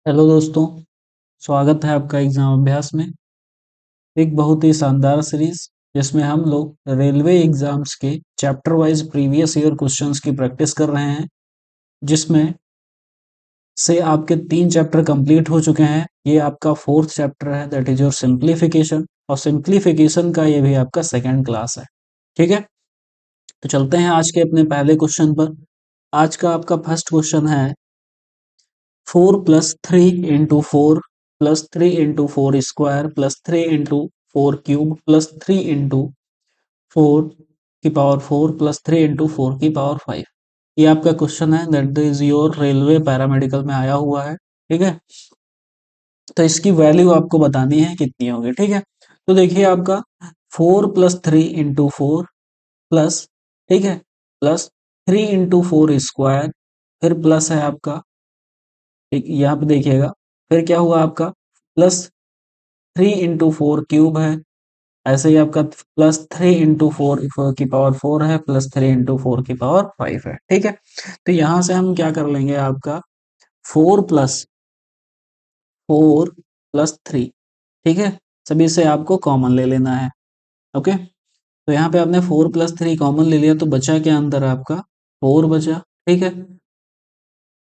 Hello दोस्तों, स्वागत है आपका एग्जाम अभ्यास में। एक बहुत ही शानदार सीरीज जिसमें हम लोग रेलवे एग्जाम्स के chapter wise previous year questions की प्रैक्टिस कर रहे हैं, जिसमें से आपके 3 चैप्टर कंप्लीट हो चुके हैं। ये आपका 4th चैप्टर है, दैट इज योर सिंप्लीफिकेशन, और सिंप्लीफिकेशन का ये भी आपका सेकेंड क्लास है। ठीक है, तो चलते हैं आज के अपने पहले क्वेश्चन पर। आज का आपका फर्स्ट क्वेश्चन है 4 + 3 × 4 + 3 × 4 स्क्वायर + 3 × 4 क्यूब + 3 × 4 + 3 × 4 5। ये आपका क्वेश्चन है, that is your railway paramedical में आया हुआ है। ठीक है, तो इसकी वैल्यू आपको बतानी है कितनी होगी। ठीक है, तो देखिए आपका 4 + 3 × 4 प्लस, ठीक है, प्लस 3 × 4 स्क्वायर, फिर प्लस है आपका, एक यहाँ पे देखिएगा, फिर क्या हुआ आपका +3 × 4 क्यूब है। ऐसे ही आपका +3 × 4 की पावर 4 है, +3 × 4 की पावर 5 है। ठीक है, तो यहां से हम क्या कर लेंगे, आपका 4 + 4 + 3। ठीक है, सभी से आपको कॉमन ले लेना है। ओके, तो यहाँ पे आपने 4 + 3 कॉमन ले लिया, तो बचा क्या अंदर आपका 4 बचा। ठीक है,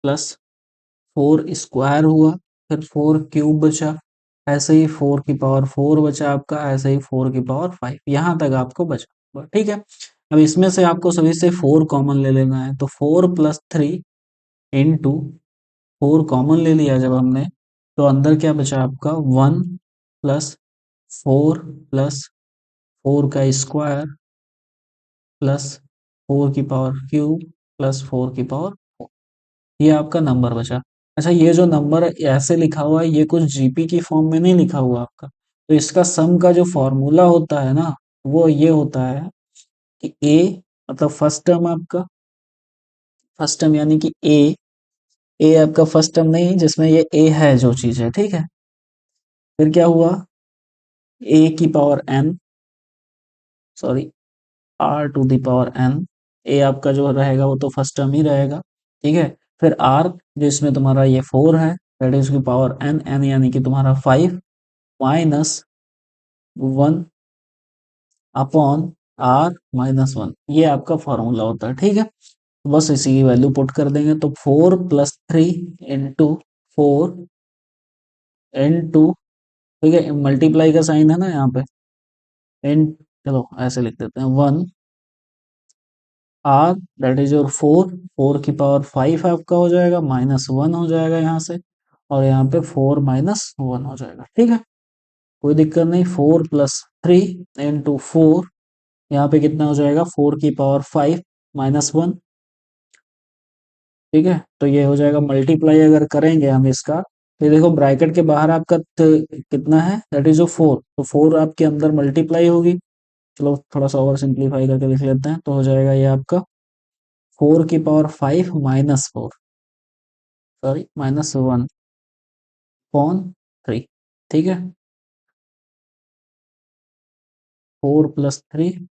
+4 स्क्वायर हुआ, फिर 4 क्यूब बचा, ऐसे ही 4 की पावर 4 बचा आपका, ऐसे ही 4 की पावर 5, यहाँ तक आपको बचा। ठीक है, अब इसमें से आपको सभी से 4 कॉमन ले लेना है, तो 4 + 3 इंटू 4 कॉमन ले लिया जब हमने, तो अंदर क्या बचा आपका 1 + 4 + 4 का स्क्वायर +4 की पावर क्यूब +4 की पावर, ये आपका नंबर बचा। अच्छा, ये जो नंबर ऐसे लिखा हुआ है, ये कुछ जीपी की फॉर्म में नहीं लिखा हुआ आपका, तो इसका सम का जो फॉर्मूला होता है ना, वो ये होता है कि ए, मतलब फर्स्ट टर्म आपका, फर्स्ट टर्म यानी कि ए आपका फर्स्ट टर्म नहीं, जिसमें ये ए है जो चीज है। ठीक है, फिर क्या हुआ, A की पावर n, सॉरी, R⁴ ए आपका जो रहेगा वो तो फर्स्ट टर्म ही रहेगा। ठीक है, फिर R, जो इसमें तुम्हारा ये 4 है, दैट इज की पावर n यानी कि तुम्हारा 5 -1 अपॉन R-1, ये आपका फॉर्मूला होता है। ठीक है, तो बस इसी की वैल्यू पुट कर देंगे, तो 4 + 3 इंटू 4 इंटू, ठीक है, मल्टीप्लाई का साइन है ना यहाँ पे, इन, चलो ऐसे लिख देते हैं 1 R, दैट इज योर 4 की पावर 5 आपका हो जाएगा, -1 हो जाएगा यहाँ से, और यहाँ पे 4 - 1 हो जाएगा। ठीक है, कोई दिक्कत नहीं। 4 + 3 इंटू 4, यहाँ पे कितना हो जाएगा 4 की पावर 5 -1। ठीक है, तो ये हो जाएगा मल्टीप्लाई अगर करेंगे हम इसका, तो ये देखो ब्रैकेट के बाहर आपका कितना है, दैट इज जो 4, तो 4 आपके अंदर मल्टीप्लाई होगी। चलो थोड़ा सा और सिंप्लीफाई करके लिख लेते हैं, तो हो जाएगा ये आपका 4 की पावर 5 -4, सॉरी -1 अपॉन 3। ठीक है, 4 + 3,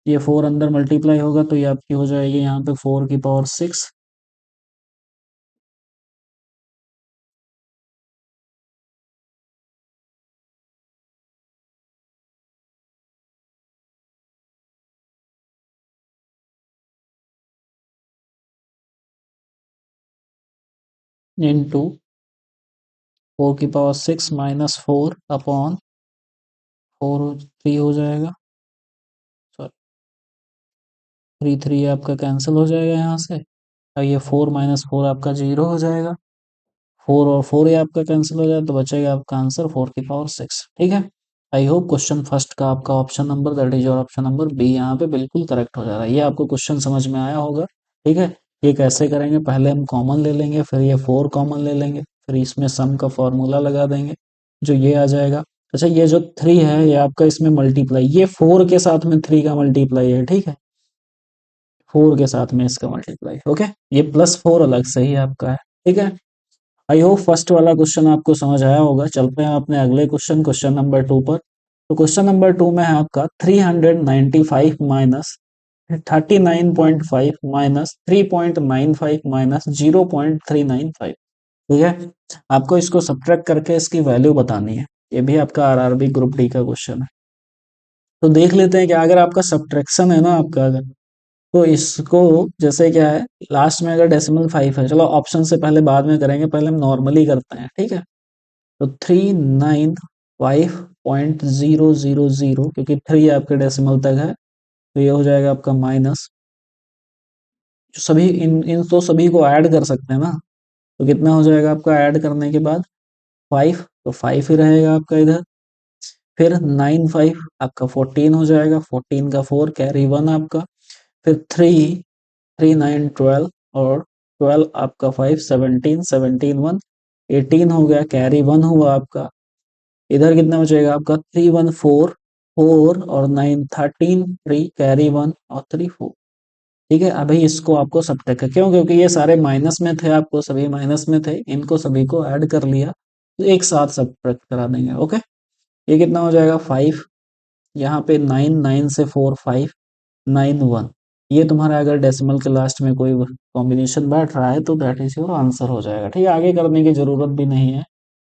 ये 4 अंदर मल्टीप्लाई होगा, तो ये आपकी हो जाएगी यहाँ पे 4 की पावर 6 इंटू 4 की पावर 6 -4 अपॉन 3 हो जाएगा, सॉरी 3 आपका कैंसिल हो जाएगा यहाँ से, और ये 4 - 4 आपका 0 हो जाएगा। 4 और 4 ये आपका कैंसिल हो जाए, तो बचेगा आपका आंसर 4 की पावर 6। ठीक है, आई होप क्वेश्चन फर्स्ट का आपका option number, that is your option number B, यहाँ पे बिल्कुल करेक्ट हो जा रहा है। ये आपको क्वेश्चन समझ में आया होगा। ठीक है, ये कैसे करेंगे, पहले हम कॉमन ले लेंगे, फिर ये 4 कॉमन ले लेंगे, फिर इसमें सम का फॉर्मूला लगा देंगे, जो ये आ जाएगा। अच्छा, ये जो 3 है, ये आपका इसमें मल्टीप्लाई, ये 4 के साथ में 3 का मल्टीप्लाई है। ठीक है, 4 के साथ में इसका मल्टीप्लाई। ओके, ये +4 अलग से ही आपका है। ठीक है, आई होप फर्स्ट वाला क्वेश्चन आपको समझ आया होगा। चलते हैं अपने अगले क्वेश्चन, क्वेश्चन नंबर 2 पर। तो क्वेश्चन नंबर 2 में है आपका 395 माइनस 39.5 माइनस 3.95 माइनस 0.395। ठीक है, आपको इसको सब्ट्रैक्ट करके इसकी वैल्यू बतानी है। ये भी आपका आरआरबी ग्रुप डी का क्वेश्चन है। तो देख लेते हैं कि अगर आपका सब्ट्रैक्शन है ना आपका, अगर तो इसको जैसे क्या है, लास्ट में अगर डेसिमल 5 है, चलो ऑप्शन से पहले बाद में करेंगे, पहले हम नॉर्मली करते हैं। ठीक है, तो 395.000, क्योंकि 3 आपके डेसिमल तक है, तो ये हो जाएगा आपका माइनस, जो सभी इन इन तो सभी को ऐड कर सकते हैं ना, तो कितना हो जाएगा आपका ऐड करने के बाद 5, तो 5 ही रहेगा आपका इधर। फिर 95 आपका 14 हो जाएगा, 14 का 4 कैरी 1 आपका। फिर 3, 3 9 12, और 12 आपका 5 17, 17 1 18 हो गया, कैरी 1 हुआ आपका। इधर कितना बचेगा आपका 3 1 4, 4 और 9 13, 3 कैरी 1 और 3 4। ठीक है, अभी इसको आपको सब्ट्रैक्ट है, क्यों? क्योंकि ये सारे माइनस में थे, आपको सभी माइनस में थे, इनको सभी को ऐड कर लिया, तो एक साथ सब्ट्रैक्ट करा देंगे। ओके, ये कितना हो जाएगा 5, यहाँ पे 9, 9 से 4 5, 9 1। ये तुम्हारा अगर डेसिमल के लास्ट में कोई कॉम्बिनेशन बैठ रहा है तो दैट इज योर आंसर हो जाएगा। ठीक है, आगे करने की जरूरत भी नहीं है।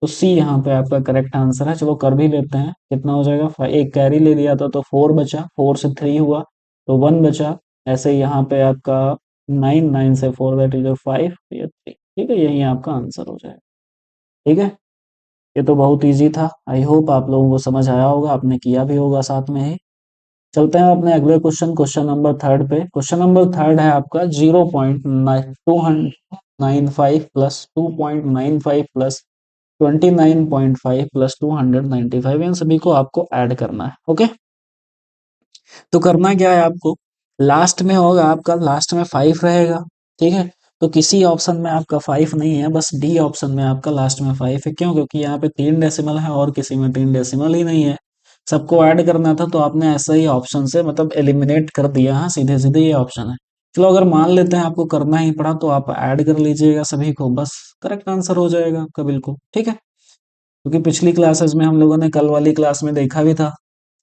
तो सी यहाँ पे आपका करेक्ट आंसर है। चलो कर भी लेते हैं, कितना हो जाएगा, एक कैरी ले लिया था तो 4 बचा, 4 से 3 हुआ तो 1 बचा। ऐसे ही यहाँ पे आपका 9, 9 से 4 दैट इज 5, ये 3। ठीक है, यही आपका आंसर हो जाएगा। ठीक है, ये तो बहुत इजी था। आई होप आप लोगों को समझ आया होगा, आपने किया भी होगा साथ में ही। चलते हैं अपने अगले क्वेश्चन, क्वेश्चन नंबर थर्ड पे। क्वेश्चन नंबर थर्ड है आपका 0.295 प्लस 2.95 प्लस 29.5 प्लस 295, इन सभी को आपको ऐड करना है। ओके, तो करना क्या है आपको, लास्ट में होगा आपका, लास्ट में 5 रहेगा। ठीक है, तो किसी ऑप्शन में आपका 5 नहीं है, बस डी ऑप्शन में आपका लास्ट में 5 है। क्यों? क्योंकि यहाँ पे 3 डेसिमल है और किसी में 3 डेसिमल ही नहीं है। सबको ऐड करना था, तो आपने ऐसा ही ऑप्शन से मतलब एलिमिनेट कर दिया। हाँ, सीधे सीधे ये ऑप्शन है। चलो अगर मान लेते हैं आपको करना ही पड़ा, तो आप ऐड कर लीजिएगा सभी को, बस करेक्ट आंसर हो जाएगा आपका बिल्कुल। ठीक है, क्योंकि पिछली क्लासेस में हम लोगों ने कल वाली क्लास में देखा भी था।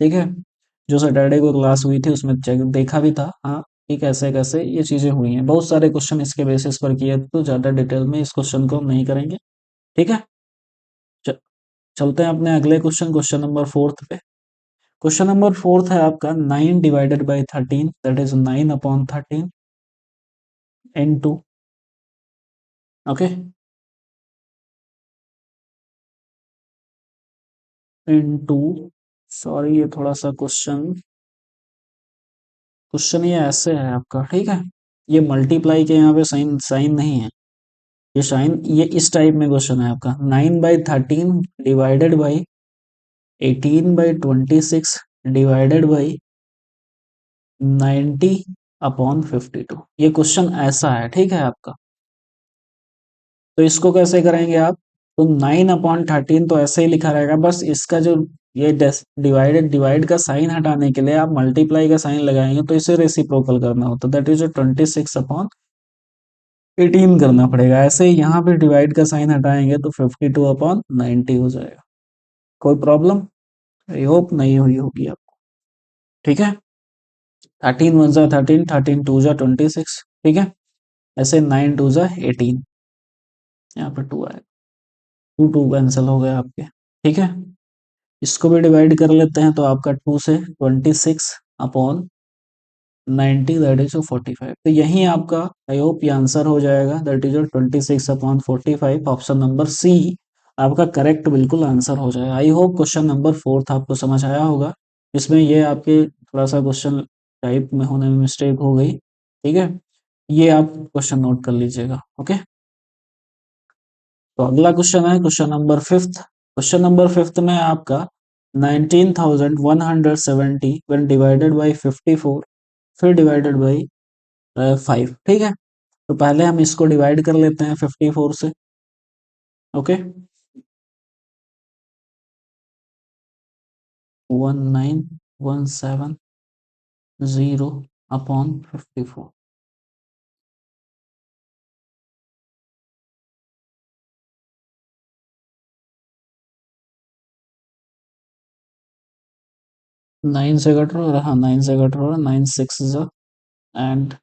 ठीक है, जो सैटरडे को क्लास हुई थी उसमें चेक देखा भी था, हाँ, कि कैसे कैसे ये चीजें हुई हैं। बहुत सारे क्वेश्चन इसके बेसिस पर किए, तो ज्यादा डिटेल में इस क्वेश्चन को हम नहीं करेंगे। ठीक है, च, चलते हैं अपने अगले क्वेश्चन, क्वेश्चन नंबर फोर्थ पे। क्वेश्चन नंबर फोर्थ है आपका 9 divided by 13, that is 9 upon 13 in 2। Okay, in 2। Sorry, ये थोड़ा सा क्वेश्चन क्वेश्चन ये ऐसे है आपका। ठीक है, ये मल्टीप्लाई के यहाँ पे साइन साइन नहीं है, ये साइन, ये इस टाइप में क्वेश्चन है आपका। 9/13 डिवाइडेड बाई 18/26 डिवाइडेड बाई 90/52, ये क्वेश्चन ऐसा है। ठीक है आपका, तो इसको कैसे करेंगे आप, तो 9/13 तो ऐसे ही लिखा रहेगा, बस इसका जो ये डिवाइड का साइन हटाने के लिए आप मल्टीप्लाई का साइन लगाएंगे, तो इसे रेसिप्रोकल करना होता है, दैट इज 26/18 करना पड़ेगा। ऐसे ही यहाँ पे डिवाइड का साइन हटाएंगे तो 52/90 हो जाएगा। कोई प्रॉब्लम? आई होप नहीं हुई होगी आपको। ठीक है, 13 1 13, 13 2 26। ठीक है, ऐसे 9 2 18, यहाँ पे 2 आएगा, 2 2 कैंसिल हो गए आपके। ठीक है, इसको भी डिवाइड कर लेते हैं, तो आपका 2 से 26/90 दैट इज 45। तो यही आपका, आई होप ये आंसर हो जाएगा, that is 26/45। Option number C आपका करेक्ट बिल्कुल आंसर हो जाएगा। I hope question number fourth आपको समझ आया होगा। इसमें ये आपके थोड़ा सा क्वेश्चन टाइप में होने में मिस्टेक हो गई। ठीक है, ये आप क्वेश्चन नोट कर लीजिएगा। ओके, तो अगला क्वेश्चन है question number fifth. Question number fifth में आपका 19,170 when डिवाइडेड बाई 54, फिर डिवाइडेड बाई 5। ठीक है, तो पहले हम इसको डिवाइड कर लेते हैं 54 से। ओके, 19,170/54। 9 से कट रहा है, हाँ 9 से कट रहा है, 9 6 जा एंड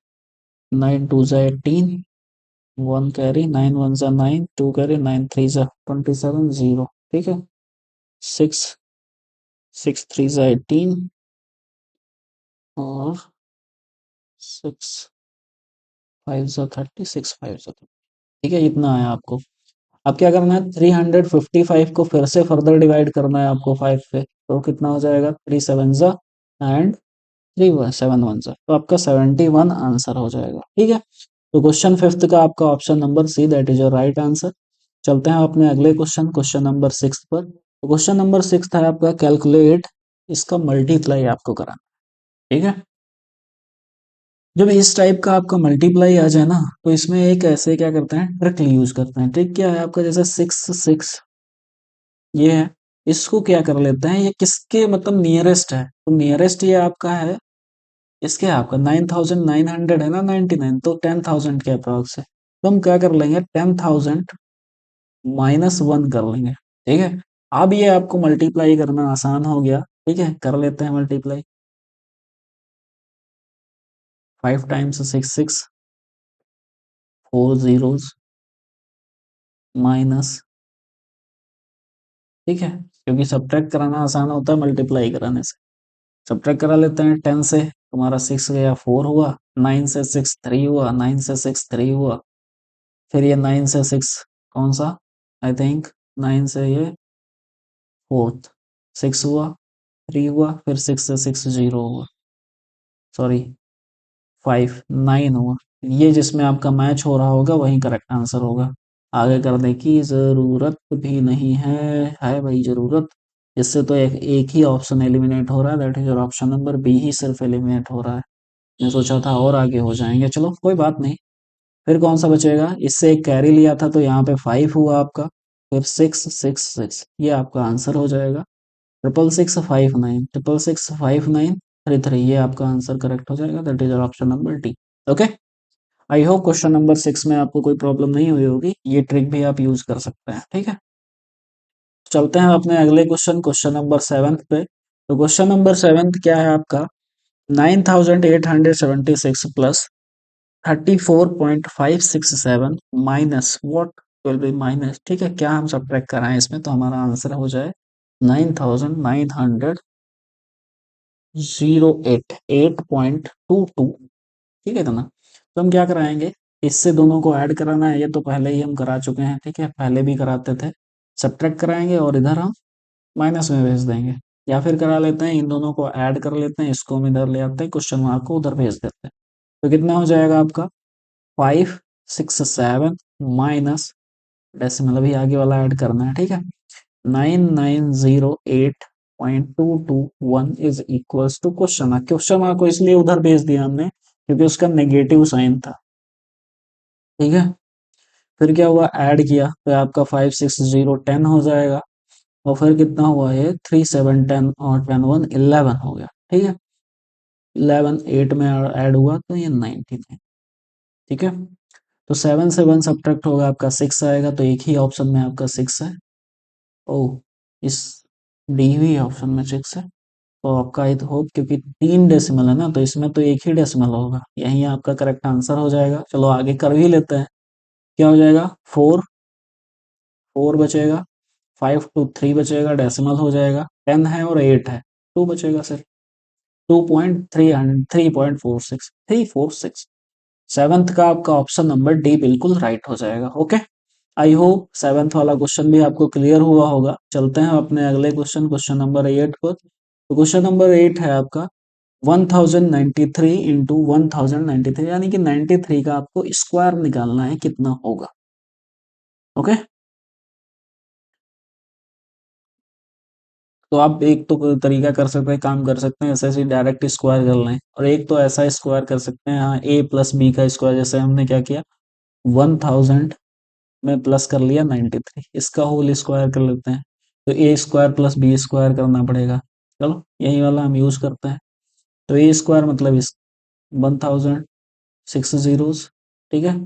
9 2 जा 18, 1 कैरी, 9 1 जा 9, 2 कैरी, 9 3 जा 27 0, ठीक है। 6 6 3 जा 18 और 6 5 जा 30, 6 5 जा 30, ठीक है। इतना है आपको। अब क्या करना है, 355 को फिर से फर्दर डिवाइड करना है आपको 5 पे, तो कितना हो जाएगा, 3 7 जा एंड 3 7 1 जा, तो आपका 71 आंसर हो जाएगा, ठीक है। तो क्वेश्चन फिफ्थ का आपका option number see that is your right answer. चलते हैं अपने अगले क्वेश्चन, क्वेश्चन नंबर सिक्स पर। तो क्वेश्चन नंबर सिक्स है आपका कैलकुलेट, इसका मल्टीप्लाई आपको कराना, ठीक है। जब इस टाइप का आपका मल्टीप्लाई आ जाए ना, तो इसमें एक ऐसे क्या करते हैं, ट्रिक यूज करते हैं। ट्रिक क्या है आपका, जैसे 6 6 ये है, इसको क्या कर लेते हैं, ये किसके मतलब नियरेस्ट है, तो नियरेस्ट ये आपका है, इसके आपका 9900 है ना, 99, तो 10,000 के अप्रॉक्स है, तो हम क्या कर लेंगे, 10,000 -1 कर लेंगे, ठीक है। अब ये आपको मल्टीप्लाई करना आसान हो गया, ठीक है, कर लेते हैं मल्टीप्लाई। 5 टाइम्स 6 6, 4 zeros माइनस, ठीक है, क्योंकि सब्ट्रैक्ट कराना आसान होता है मल्टीप्लाई कराने से। सब्ट्रैक्ट करा लेते हैं, 10 से तुम्हारा 6 गया 4 हुआ, 9 से 6 3 हुआ, 9 से 6 3 हुआ, फिर ये 9 से 6 कौन सा, आई थिंक 9 से ये फोर्थ, 6 हुआ, 3 हुआ, फिर 6 से 6 0 हुआ, सॉरी 5 9 हुआ। ये जिसमें आपका मैच हो रहा होगा वही करेक्ट आंसर होगा। आगे करने की जरूरत भी नहीं है भाई जरूरत। इससे तो एक ही ऑप्शन एलिमिनेट हो रहा है, that is option number B ही सिर्फ एलिमिनेट हो रहा है। मैं सोचा था और आगे हो जाएंगे, चलो कोई बात नहीं। फिर कौन सा बचेगा, इससे एक कैरी लिया था तो यहाँ पे 5 हुआ आपका, फिर 6 6 6, ये आपका आंसर हो जाएगा। 66659, 66659 33, ये आपका आंसर करेक्ट हो जाएगा, that is option number D. Okay, I hope question number 6 में आपको कोई प्रॉब्लम नहीं हुई होगी, ये ट्रिक भी आप यूज कर सकते हैं, ठीक है। चलते हैं अपने अगले क्वेश्चन, क्वेश्चन नंबर सेवेंथ पे। तो क्वेश्चन नंबर सेवेंथ क्या है आपका, 9876 plus 34.567 minus what will be minus, ठीक है। क्या हम सब्ट्रैक्ट कराएं इसमें, तो हमारा आंसर हो जाए 9908 8.22, ठीक है ना। तो हम क्या कराएंगे, इससे दोनों को ऐड कराना है, ये तो पहले ही हम करा चुके हैं, ठीक है, पहले भी कराते थे। सब्ट्रैक्ट कराएंगे और इधर हम माइनस में भेज देंगे, या फिर करा लेते हैं इन दोनों को ऐड कर लेते हैं, इसको हम इधर ले आते हैं, क्वेश्चन मार्क को उधर भेज देते हैं। तो कितना हो जाएगा आपका 567 माइनस, डेसिमल अभी आगे वाला ऐड करना है, ठीक है, 9908.221 is equals to question mark. Question mark को इसलिए उधर भेज दिया हमने क्योंकि उसका नेगेटिव साइन था, ठीक है। फिर क्या हुआ, ऐड किया तो आपका 560 10 हो जाएगा, और फिर कितना हुआ, ये 3 7 10 और 10 1 11 हो गया, ठीक है। 11 8 में ऐड हुआ तो ये 99, ठीक है। तो 7 से 1 सब्ट्रैक्ट होगा, आपका 6 आएगा, तो एक ही ऑप्शन में आपका 6 है। ओ, इस डी हुई ऑप्शन में 6 है, तो आपका आई होप, क्योंकि 3 डेसिमल है ना, तो इसमें तो एक ही डेसिमल होगा, यही आपका करेक्ट आंसर हो जाएगा। चलो आगे कर ही लेते हैं, क्या हो जाएगा, 4 4 बचेगा, 5 टू 3 बचेगा, डेसिमल हो जाएगा, 10 है और 8 है, 2 बचेगा सिर्फ, 3.46 सेवंथ का आपका ऑप्शन नंबर डी बिल्कुल राइट हो जाएगा। ओके, आई होप सेवंथ वाला क्वेश्चन भी आपको क्लियर हुआ होगा। चलते हैं अपने अगले क्वेश्चन, क्वेश्चन नंबर 8 पर। तो क्वेश्चन नंबर 8 है आपका 1093 इंटू 1093, यानी कि 93 का आपको स्क्वायर निकालना है, कितना होगा। ओके, तो आप एक तो तरीका कर सकते हैं, काम कर सकते हैं, ऐसे ऐसे डायरेक्ट स्क्वायर कर लें, और एक तो ऐसा स्क्वायर कर सकते हैं, हाँ ए प्लस बी का स्क्वायर, जैसे हमने क्या किया, 1000 में प्लस कर लिया 93, इसका होल स्क्वायर कर लेते हैं, तो ए स्क्वायर प्लस बी स्क्वायर करना पड़ेगा। चलो यही वाला हम यूज करते हैं, तो ए स्क्वायर मतलब इस 1000 6 जीरोस, ठीक है,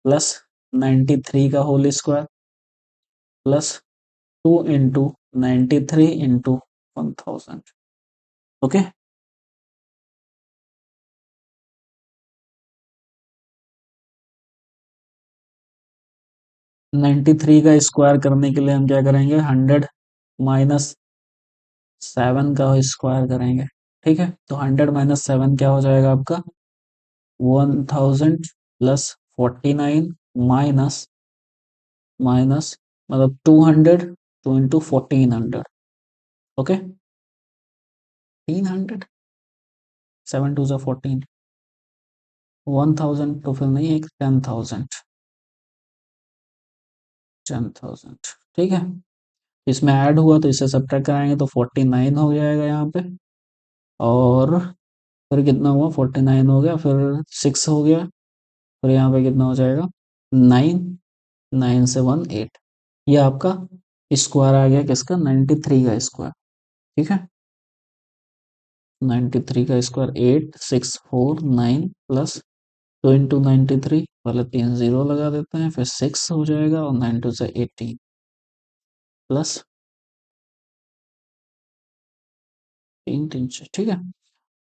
प्लस 93 का whole square, plus 2 into 93 into 1000, okay. 93 का स्क्वायर करने के लिए हम क्या करेंगे, 100 - 7 का स्क्वायर करेंगे। ठीक है, तो 100 - 7 क्या हो जाएगा आपका, 1000 प्लस 49 माइनस माइनस मतलब 200 टू इंटू 1400। ओके, 300, 7 × 2 = 14, 1000 तो फिर नहीं, एक 10,000, 10,000। ठीक है, इसमें ऐड हुआ तो इसे सब्ट्रैक्ट कराएंगे तो 49 हो जाएगा यहाँ पे, और फिर कितना हुआ, 49 हो गया, फिर 6 हो गया, फिर यहाँ पे कितना हो जाएगा, 9, 9 से 1 8। ये आपका स्क्वायर आ गया किसका, 93 का स्क्वायर। ठीक है, 93 का स्क्वायर 8649 प्लस 2 × 93, पहले 3 जीरो लगा देते हैं, फिर 6 हो जाएगा, और 9 2 से 18 प्लस 3 3 6। ठीक है,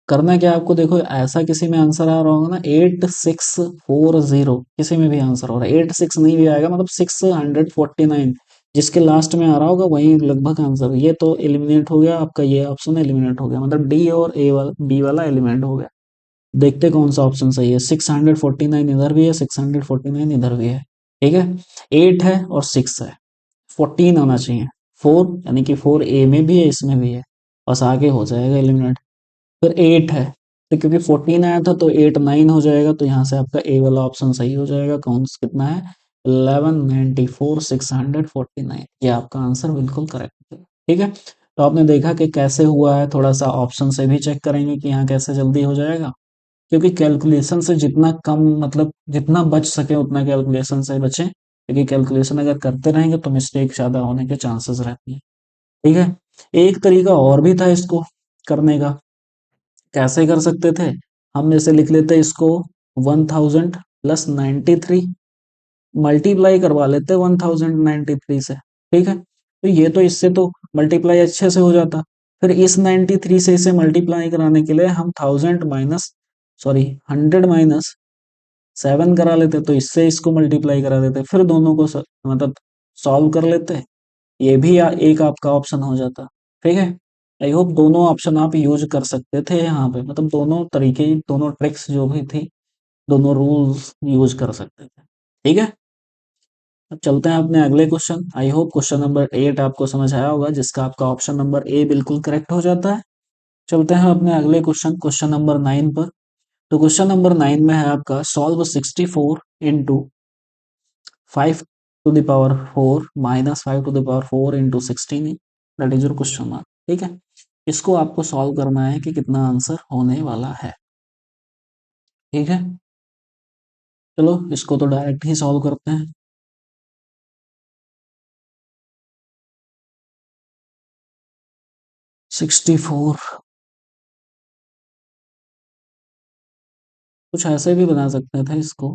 करना क्या है आपको, देखो ऐसा किसी में आंसर आ रहा होगा ना 8640, किसी में भी आंसर हो रहा है 86 नहीं भी आएगा, मतलब 649 जिसके लास्ट में आ रहा होगा वही लगभग आंसर। ये तो एलिमिनेट हो गया आपका, ये ऑप्शन एलिमिनेट हो गया, मतलब डी और ए वाला, बी वाला एलिमिनेट हो गया। देखते कौन सा ऑप्शन सही है, 649 इधर भी है, 649 इधर भी है। ठीक है, 8 है और 6 है, 14 आना चाहिए, 4 यानी कि 4 ए में भी है, इसमें भी है, बस आगे हो जाएगा एलिमिनेट। फिर 8 है, तो क्योंकि 14 आया था तो 8 9 हो जाएगा, तो यहाँ से आपका ए वाला ऑप्शन सही हो जाएगा। कौन कितना है, 1194 649, ये आपका आंसर बिल्कुल करेक्ट है। ठीक है, तो आपने देखा कि कैसे हुआ है, थोड़ा सा ऑप्शन से भी चेक करेंगे कि यहाँ कैसे जल्दी हो जाएगा, क्योंकि कैलकुलेशन से जितना कम, मतलब जितना बच सके उतना कैलकुलेशन से बचें, क्योंकि कैलकुलेशन अगर करते रहेंगे तो मिस्टेक ज्यादा होने के चांसेस रहती हैं। ठीक है, एक तरीका और भी था इसको करने का, कैसे कर सकते थे, हम जैसे लिख लेते इसको 1000 प्लस 93, मल्टीप्लाई करवा लेते 1093 से। ठीक है, तो ये तो इससे तो मल्टीप्लाई अच्छे से हो जाता, फिर इस 93 से इसे मल्टीप्लाई कराने के लिए हम 100 - 7 करा लेते, तो इससे इसको मल्टीप्लाई करा देते, फिर दोनों को मतलब सॉल्व कर लेते, ये भी एक आपका ऑप्शन हो जाता। ठीक है, आई होप दोनों ऑप्शन आप यूज कर सकते थे यहाँ पे, मतलब दोनों तरीके, दोनों ट्रिक्स जो भी थी, दोनों रूल्स यूज कर सकते थे। ठीक है, अब चलते हैं अपने अगले क्वेश्चन। आई होप क्वेश्चन नंबर 8 आपको समझ आया होगा, जिसका आपका ऑप्शन नंबर ए बिल्कुल करेक्ट हो जाता है। चलते हैं अपने अगले क्वेश्चन, क्वेश्चन नंबर 9 पर। तो क्वेश्चन नंबर 9 में है आपका, solve 64 into 5 to the power 4 minus 5 to the power 4 into 16, that is your question mark. ठीक है, इसको आपको सॉल्व करना है कि कितना आंसर होने वाला है। ठीक है, चलो इसको तो डायरेक्ट ही सॉल्व करते हैं। 64, कुछ ऐसे भी बना सकते थे इसको,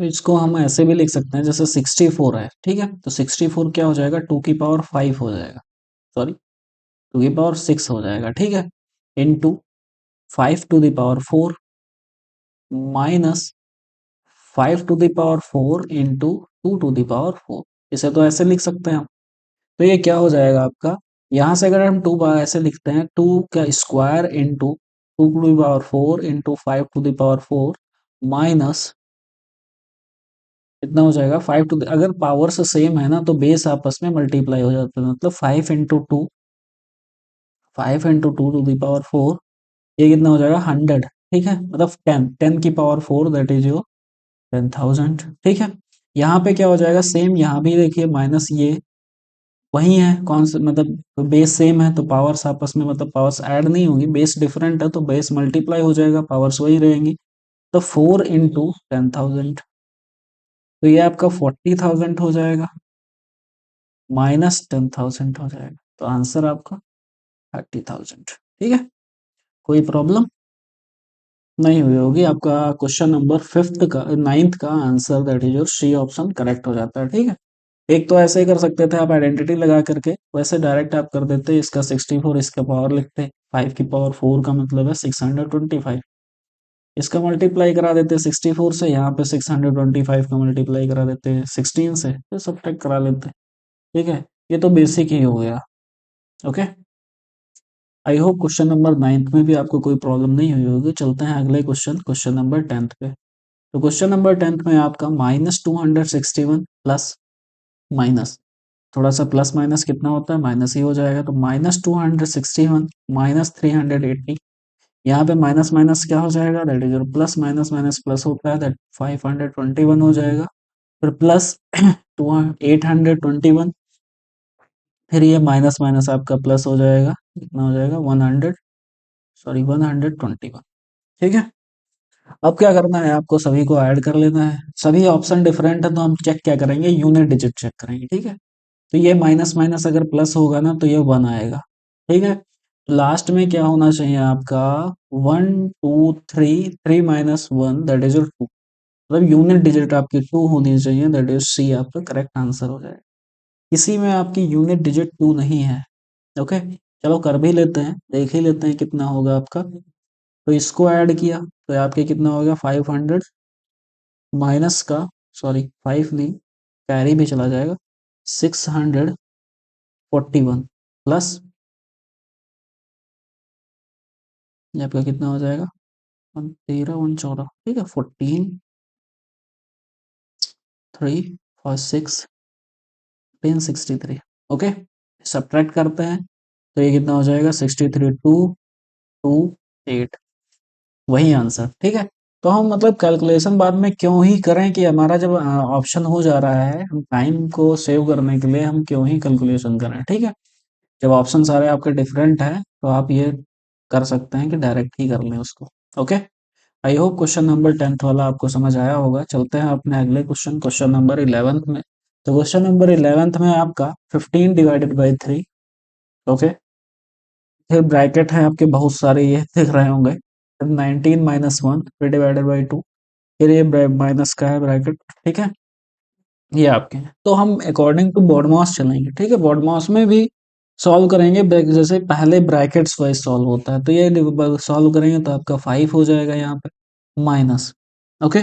तो इसको हम ऐसे भी लिख सकते हैं, जैसे 64 है, ठीक है, तो 64 क्या हो जाएगा, 2 की पावर 5 हो जाएगा, सॉरी 2 की पावर 6 हो जाएगा। ठीक है, into 5 to the power 4 minus 5 to the power 4 into 2 to the power 4, इसे तो ऐसे लिख सकते हैं हम। तो ये क्या हो जाएगा आपका, यहां से अगर हम 2 बार ऐसे लिखते हैं, 2 का square into 2 to the power 4 into 5 to the power 4 minus इतना हो जाएगा 5 टू, अगर पावर से सेम है ना तो बेस आपस में मल्टीप्लाई हो जाता है, मतलब 5 इंटू 2 ये कितना हो जाएगा, 100। ठीक है, मतलब 10 की पावर 4 दैट इज योर 10,000। ठीक है, यहाँ पे क्या हो जाएगा, सेम यहाँ भी देखिए माइनस, ये वही है, कौन सा मतलब बेस सेम है तो पावर्स आपस में, मतलब पावर्स ऐड नहीं होंगी, बेस डिफरेंट है तो बेस मल्टीप्लाई हो जाएगा, पावर्स वही रहेंगी, तो 4 इंटू 10,000, तो ये आपका 40,000 हो जाएगा, माइनस 10,000 हो जाएगा, तो आंसर आपका 30,000। ठीक है, कोई प्रॉब्लम नहीं हुई होगी, आपका क्वेश्चन नंबर 5th का 9th का answer that is your C option correct हो जाता है। ठीक है, एक तो ऐसे ही कर सकते थे आप आइडेंटिटी लगा करके, वैसे डायरेक्ट आप कर देते इसका 64 इसका पावर लिखते, 5 की पावर 4 का मतलब है 625, इसका मल्टीप्लाई करा देते 64 से, यहाँ पे 625 का मल्टीप्लाई करा देते 16 से, फिर सब्ट्रैक्ट करा लेते। ठीक है, ये तो बेसिक ही हो गया। Okay, I hope question number 9th में भी आपको कोई प्रॉब्लम नहीं हुई होगी। चलते हैं अगले क्वेश्चन, क्वेश्चन नंबर 10th पे। तो क्वेश्चन नंबर 10th में आपका -261 प्लस माइनस, थोड़ा सा प्लस माइनस कितना होता है, माइनस ही हो जाएगा, तो -261 -380, यहाँ पे माइनस माइनस क्या हो जाएगा, that is plus, minus minus plus होता है, दैट 521 हो जाएगा, फिर प्लस 821, फिर ये माइनस माइनस आपका प्लस हो जाएगा, कितना हो जाएगा 121। ठीक है, अब क्या करना है आपको, सभी को ऐड कर लेना है। सभी ऑप्शन डिफरेंट है तो हम चेक क्या करेंगे, यूनिट डिजिट चेक करेंगे। ठीक है, तो ये माइनस माइनस अगर प्लस होगा ना तो ये 1 आएगा। ठीक है, लास्ट में क्या होना चाहिए आपका, 1 2 3 3 - 1 दैट इज 2, मतलब यूनिट डिजिट आपकी 2 होनी चाहिए, दैट इज सी आपका करेक्ट आंसर हो जाएगा। इसी में आपकी यूनिट डिजिट 2 नहीं है। ओके, चलो कर भी लेते हैं, देख ही लेते हैं कितना होगा आपका। तो इसको ऐड किया तो आपके कितना हो गया, 500 माइनस का, सॉरी 5 नहीं, कैरी भी चला जाएगा, 641 प्लस, ये आपका कितना हो जाएगा, 13 14, ठीक है, 14 3 4 6 1063। ओके, सब्ट्रैक्ट करते हैं तो ये कितना हो जाएगा, 63 2 2 8, वही आंसर। ठीक है, तो हम मतलब कैलकुलेशन बाद में क्यों ही करें, कि हमारा जब ऑप्शन हो जा रहा है, हम टाइम को सेव करने के लिए हम क्यों ही कैलकुलेशन करें। ठीक है, जब ऑप्शन सारे आपके डिफरेंट हैं तो आप ये कर सकते हैं कि डायरेक्ट ही कर लें उसको। Okay, I hope question number 10th वाला आपको समझ आया होगा। चलते हैं अपने अगले क्वेश्चन, क्वेश्चन नंबर 11th में। तो क्वेश्चन नंबर 11th में आपका 15 डिवाइडेड बाई 3। ओके, फिर ब्रैकेट है आपके बहुत सारे, ये दिख रहे होंगे, 19 - 1 फिर डिवाइडेड बाई 2, फिर ये माइनस का है ब्रैकेट। ठीक है, ये आपके हैं, तो हम अकॉर्डिंग टू बॉडमास चलेंगे। ठीक है, बॉडमास में भी सॉल्व करेंगे, जैसे पहले ब्रैकेट्स वाइज सॉल्व होता है, तो ये सॉल्व करेंगे तो आपका 5 हो जाएगा यहाँ पे माइनस। ओके,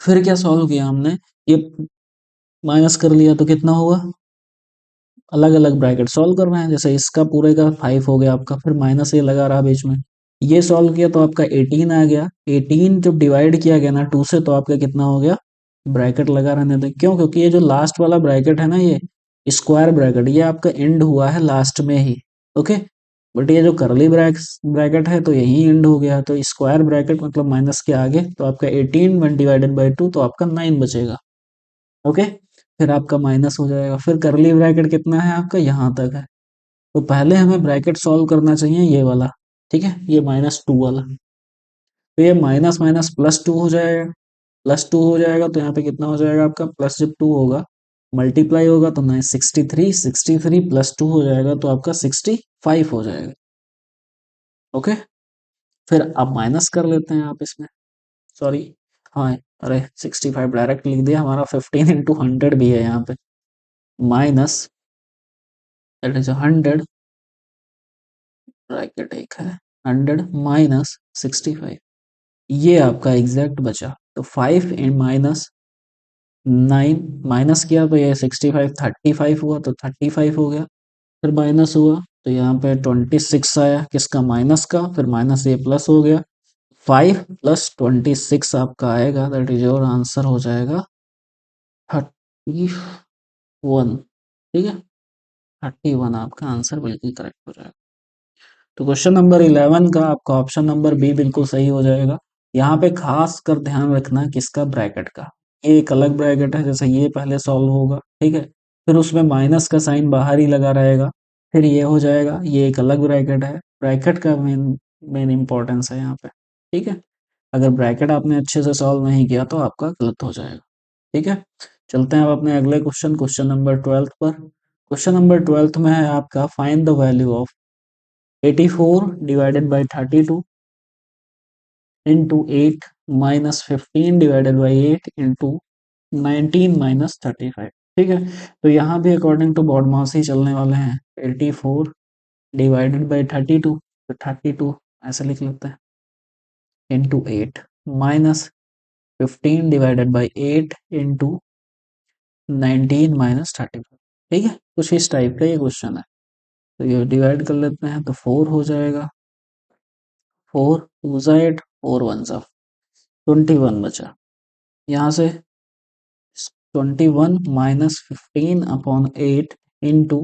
फिर क्या सॉल्व किया हमने, ये माइनस कर लिया तो कितना होगा, अलग अलग ब्रैकेट सॉल्व कर रहे हैं, जैसे इसका पूरे का 5 हो गया आपका, फिर माइनस ये लगा रहा बीच में, ये सॉल्व किया तो आपका 18 आ गया। 18 जब डिवाइड किया गया ना 2 से तो आपका कितना हो गया, ब्रैकेट लगा रहने दें, क्यों, क्योंकि ये जो लास्ट वाला ब्रैकेट है ना, ये स्क्वायर ब्रैकेट, ये आपका एंड हुआ है लास्ट में ही। ओके, बट ये जो करली ब्रैकेट है तो यही एंड हो गया, तो स्क्वायर ब्रैकेट मतलब माइनस के आगे, तो आपका 18 वन डिवाइडेड बाई 2 तो आपका 9 बचेगा। ओके, फिर आपका माइनस हो जाएगा, फिर करली ब्रैकेट कितना है आपका, यहाँ तक है, तो पहले हमें ब्रैकेट सॉल्व करना चाहिए ये वाला। ठीक है, ये -2 वाला, तो ये माइनस माइनस +2 हो जाएगा, +2 हो जाएगा तो यहाँ पे कितना हो जाएगा आपका, प्लस जब 2 होगा मल्टीप्लाई होगा तो 63 +2 हो जाएगा तो आपका 65 हो जाएगा। ओके, फिर अब माइनस कर लेते हैं आप इसमें, सॉरी, हाँ, अरे 65 डायरेक्ट लिख दिया, हमारा 15 × 100 भी है यहाँ पे, माइनस, दैट इज 100, ब्रैकेट एक है, 100 माइनस 65, ये आपका एग्जैक्ट बचा, तो 5 इन माइनस 9 माइनस किया तो ये 65 35 हुआ तो 35 हो गया, फिर माइनस हुआ तो यहाँ पे 26 आया, किसका, माइनस का, फिर माइनस ये प्लस हो गया, 5 + 26 आपका आएगा, दैट इज योर आंसर हो जाएगा 31। ठीक है, 31 आपका आंसर बिल्कुल करेक्ट हो जाएगा। तो क्वेश्चन नंबर 11 का आपका ऑप्शन नंबर बी बिल्कुल सही हो जाएगा। यहाँ पे खास कर ध्यान रखना किसका, ब्रैकेट का, ये एक अलग ब्रैकेट है, जैसे ये पहले सॉल्व होगा। ठीक है, फिर उसमें माइनस का साइन बाहर ही लगा रहेगा, फिर ये हो जाएगा, ये एक अलग ब्रैकेट है, ब्रैकेट का मेन मेन इंपॉर्टेंस है यहाँ पे। ठीक है, अगर ब्रैकेट आपने अच्छे से सॉल्व नहीं किया तो आपका गलत हो जाएगा। ठीक है, चलते हैं अब अपने अगले क्वेश्चन, क्वेश्चन नंबर 12 पर। क्वेश्चन नंबर 12 में है आपका, find the value of 84 divided by 32 into 8 - 15 divided by 8 into 19 minus 35। ठीक है, तो यहाँ भी अकॉर्डिंग टू बॉडमास ही चलने वाले हैं। 84 डिवाइडेड बाई 32, तो 32 ऐसे लिख लेते हैं, into 8 minus 15 divided by 8 into 19 minus 35। ठीक है, कुछ इस टाइप का ये क्वेश्चन है। तो ये डिवाइड कर लेते हैं, तो 4 हो जाएगा, 4 टू ज़ा 8, 4 वन ज़ा 21 बचा। यहाँ से 21 माइनस 15 अपॉन 8 इंटू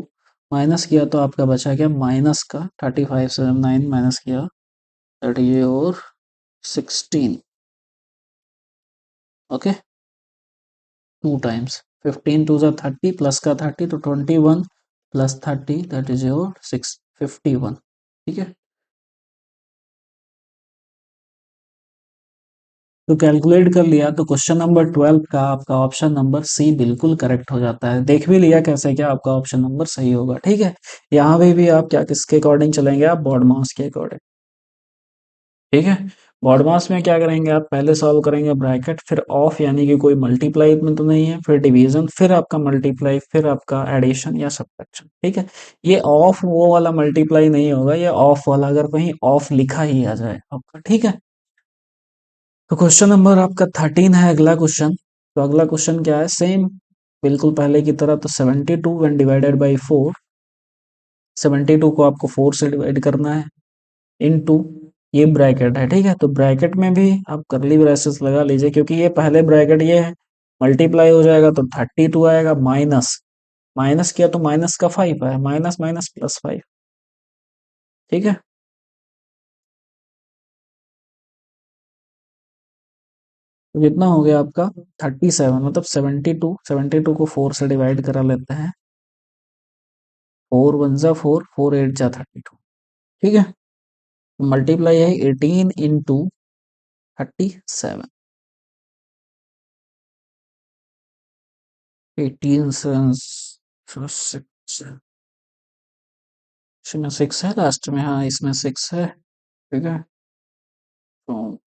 माइनस किया तो आपका बचा क्या माइनस का 35 से 9 माइनस किया 30 और 16। ओके, 2 टाइम्स 15 टू ज़ा 30 प्लस का 30 तो 21 प्लस 30 दैट इज योर 51। ठीक है, तो कैलकुलेट कर लिया तो क्वेश्चन नंबर 12 का आपका ऑप्शन नंबर सी बिल्कुल करेक्ट हो जाता है। देख भी लिया कैसे क्या आपका ऑप्शन नंबर सही होगा। ठीक है, यहाँ भी आप क्या किसके अकॉर्डिंग चलेंगे, आप बॉड मास के अकॉर्डिंग। ठीक है, बॉड मास में क्या करेंगे, आप पहले सॉल्व करेंगे ब्रैकेट, फिर ऑफ यानी कि कोई मल्टीप्लाई में तो नहीं है, फिर डिवीजन, फिर आपका मल्टीप्लाई, फिर आपका एडिशन या सब्ट्रैक्शन। ठीक है, ये ऑफ वो वाला मल्टीप्लाई नहीं होगा, ये ऑफ वाला अगर कहीं ऑफ लिखा ही आ जाए आपका। ठीक है, तो क्वेश्चन नंबर आपका 13 है अगला क्वेश्चन। तो अगला क्वेश्चन क्या है, सेम बिल्कुल पहले की तरह। तो 72 व्हेन डिवाइडेड बाई 4, 72 को आपको 4 से डिवाइड करना है, इनटू ये ब्रैकेट है। ठीक है, तो ब्रैकेट में भी आप करली ब्रेसेस लगा लीजिए, क्योंकि ये पहले ब्रैकेट ये है, मल्टीप्लाई हो जाएगा तो 32 आएगा, माइनस माइनस किया तो माइनस का 5 है, माइनस माइनस प्लस 5। ठीक है, तो कितना हो गया आपका 37, मतलब 72, 72 को 4 से डिवाइड करा लेते हैं, 4 वन जा 4, 4 एट जा 32। ठीक है, मल्टीप्लाई है 18 इंटू 37, 18 इसमें 6 है लास्ट में, हाँ इसमें 6 है। ठीक है, तो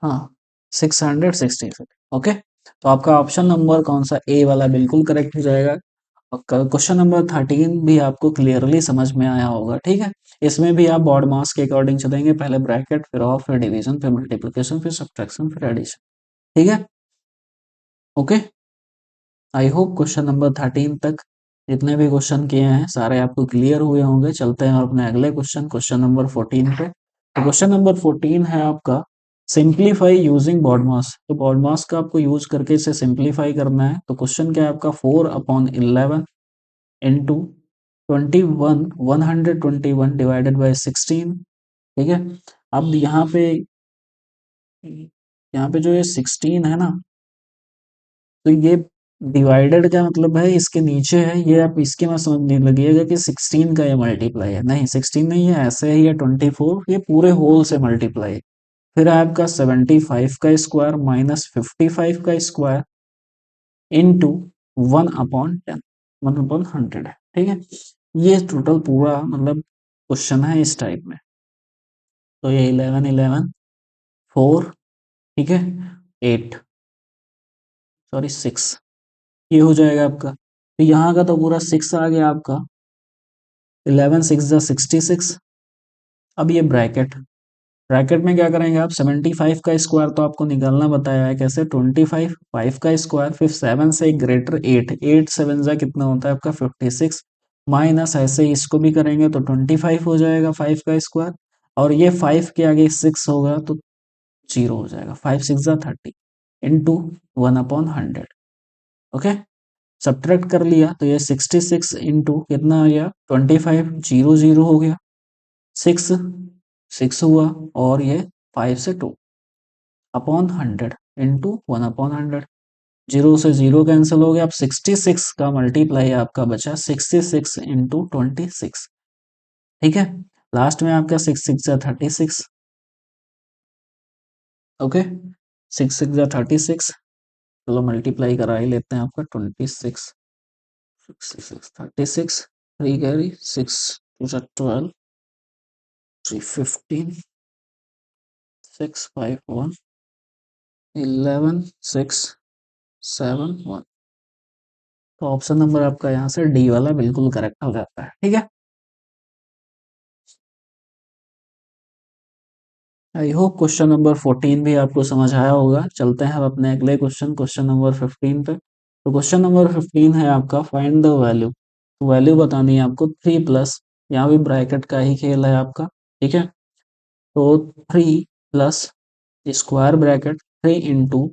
हाँ 666। ओके, तो आपका ऑप्शन नंबर कौन सा, ए वाला बिल्कुल करेक्ट हो जाएगा। और क्वेश्चन नंबर 13 भी आपको क्लियरली समझ में आया होगा। ठीक है, इसमें भी आप बॉड मास के अकॉर्डिंग चलेंगे, पहले ब्रैकेट, फिर ऑफ, फिर डिवीजन, फिर मल्टीप्लिकेशन, फिर सब्ट्रैक्शन, फिर एडिशन। ठीक है, okay, I hope question number 13 तक जितने भी क्वेश्चन किए हैं सारे आपको क्लियर हुए होंगे। चलते हैं अपने अगले क्वेश्चन, क्वेश्चन नंबर 14 पे। तो क्वेश्चन नंबर 14 है आपका, सिंप्लीफाई यूजिंग बॉड मास। तो बॉड मास का आपको यूज करके इसे सिंप्लीफाई करना है। तो क्वेश्चन क्या है आपका, 4/11 इंटू 21, 121 डिवाइडेड बाई 16। ठीक है, अब यहाँ पे जो ये 16 है ना, तो ये डिवाइडेड का मतलब है इसके नीचे है, ये आप इसके में समझने लगिएगा कि 16 का ये मल्टीप्लाई है, नहीं 16 नहीं है, ऐसे ही है 24, ये पूरे होल से मल्टीप्लाई है। फिर आपका 75 का स्क्वायर माइनस 55 का स्क्वायर इंटू 1/10, 1/100 है। ठीक है, ये टोटल पूरा मतलब क्वेश्चन है इस टाइप में। तो ये 11 11 4, ठीक है, 8, सॉरी 6, ये हो जाएगा आपका। तो यहाँ का तो पूरा 6 आ गया आपका, 11 6 जा 66। अब ये ब्रैकेट, ब्रैकेट में क्या करेंगे आप, 75 का स्क्वायर तो आपको निकालना बताया है कैसे, 25, 5 का स्क्वायर, फिर 7 से ग्रेटर 8, 8 7 जा कितना होता है आपका 56, माइनस ऐसे ही इसको भी करेंगे तो 25 हो जाएगा 5 का स्क्वायर, और ये 5 के आगे 6 होगा तो 0 हो जाएगा, 5 6 जा 30 इंटू 1/100। ओके, सब्ट्रैक्ट कर लिया तो ये 66 इंटू कितना आ गया 25, 0 0 हो गया, 6 6 हुआ, और ये 5 से 2 अपॉन 100 इंटू 1/100। 0 से 0 कैंसिल हो गया, अब 66 का मल्टीप्लाई आपका बचा 66 इंटू 26। ठीक है, लास्ट में आपका 6 6 जा 36। ओके, 6 6 जा 36, चलो मल्टीप्लाई करा ही लेते हैं आपका 26, 66 36, 3 कैरी 6 2 जा 12, 3 15, 6 5 1, 11 6 7 1। तो ऑप्शन नंबर आपका यहाँ से डी वाला बिल्कुल करेक्ट हो जाता है। ठीक है, आई होप क्वेश्चन नंबर 14 भी आपको समझ आया होगा। चलते हैं अब अपने अगले क्वेश्चन, क्वेश्चन नंबर 15 पे। तो क्वेश्चन नंबर 15 है आपका फाइंड द वैल्यू। तो वैल्यू बतानी है आपको 3 प्लस, यहाँ भी ब्रैकेट का ही खेल है आपका। ठीक है, तो 3 plus square bracket 3 into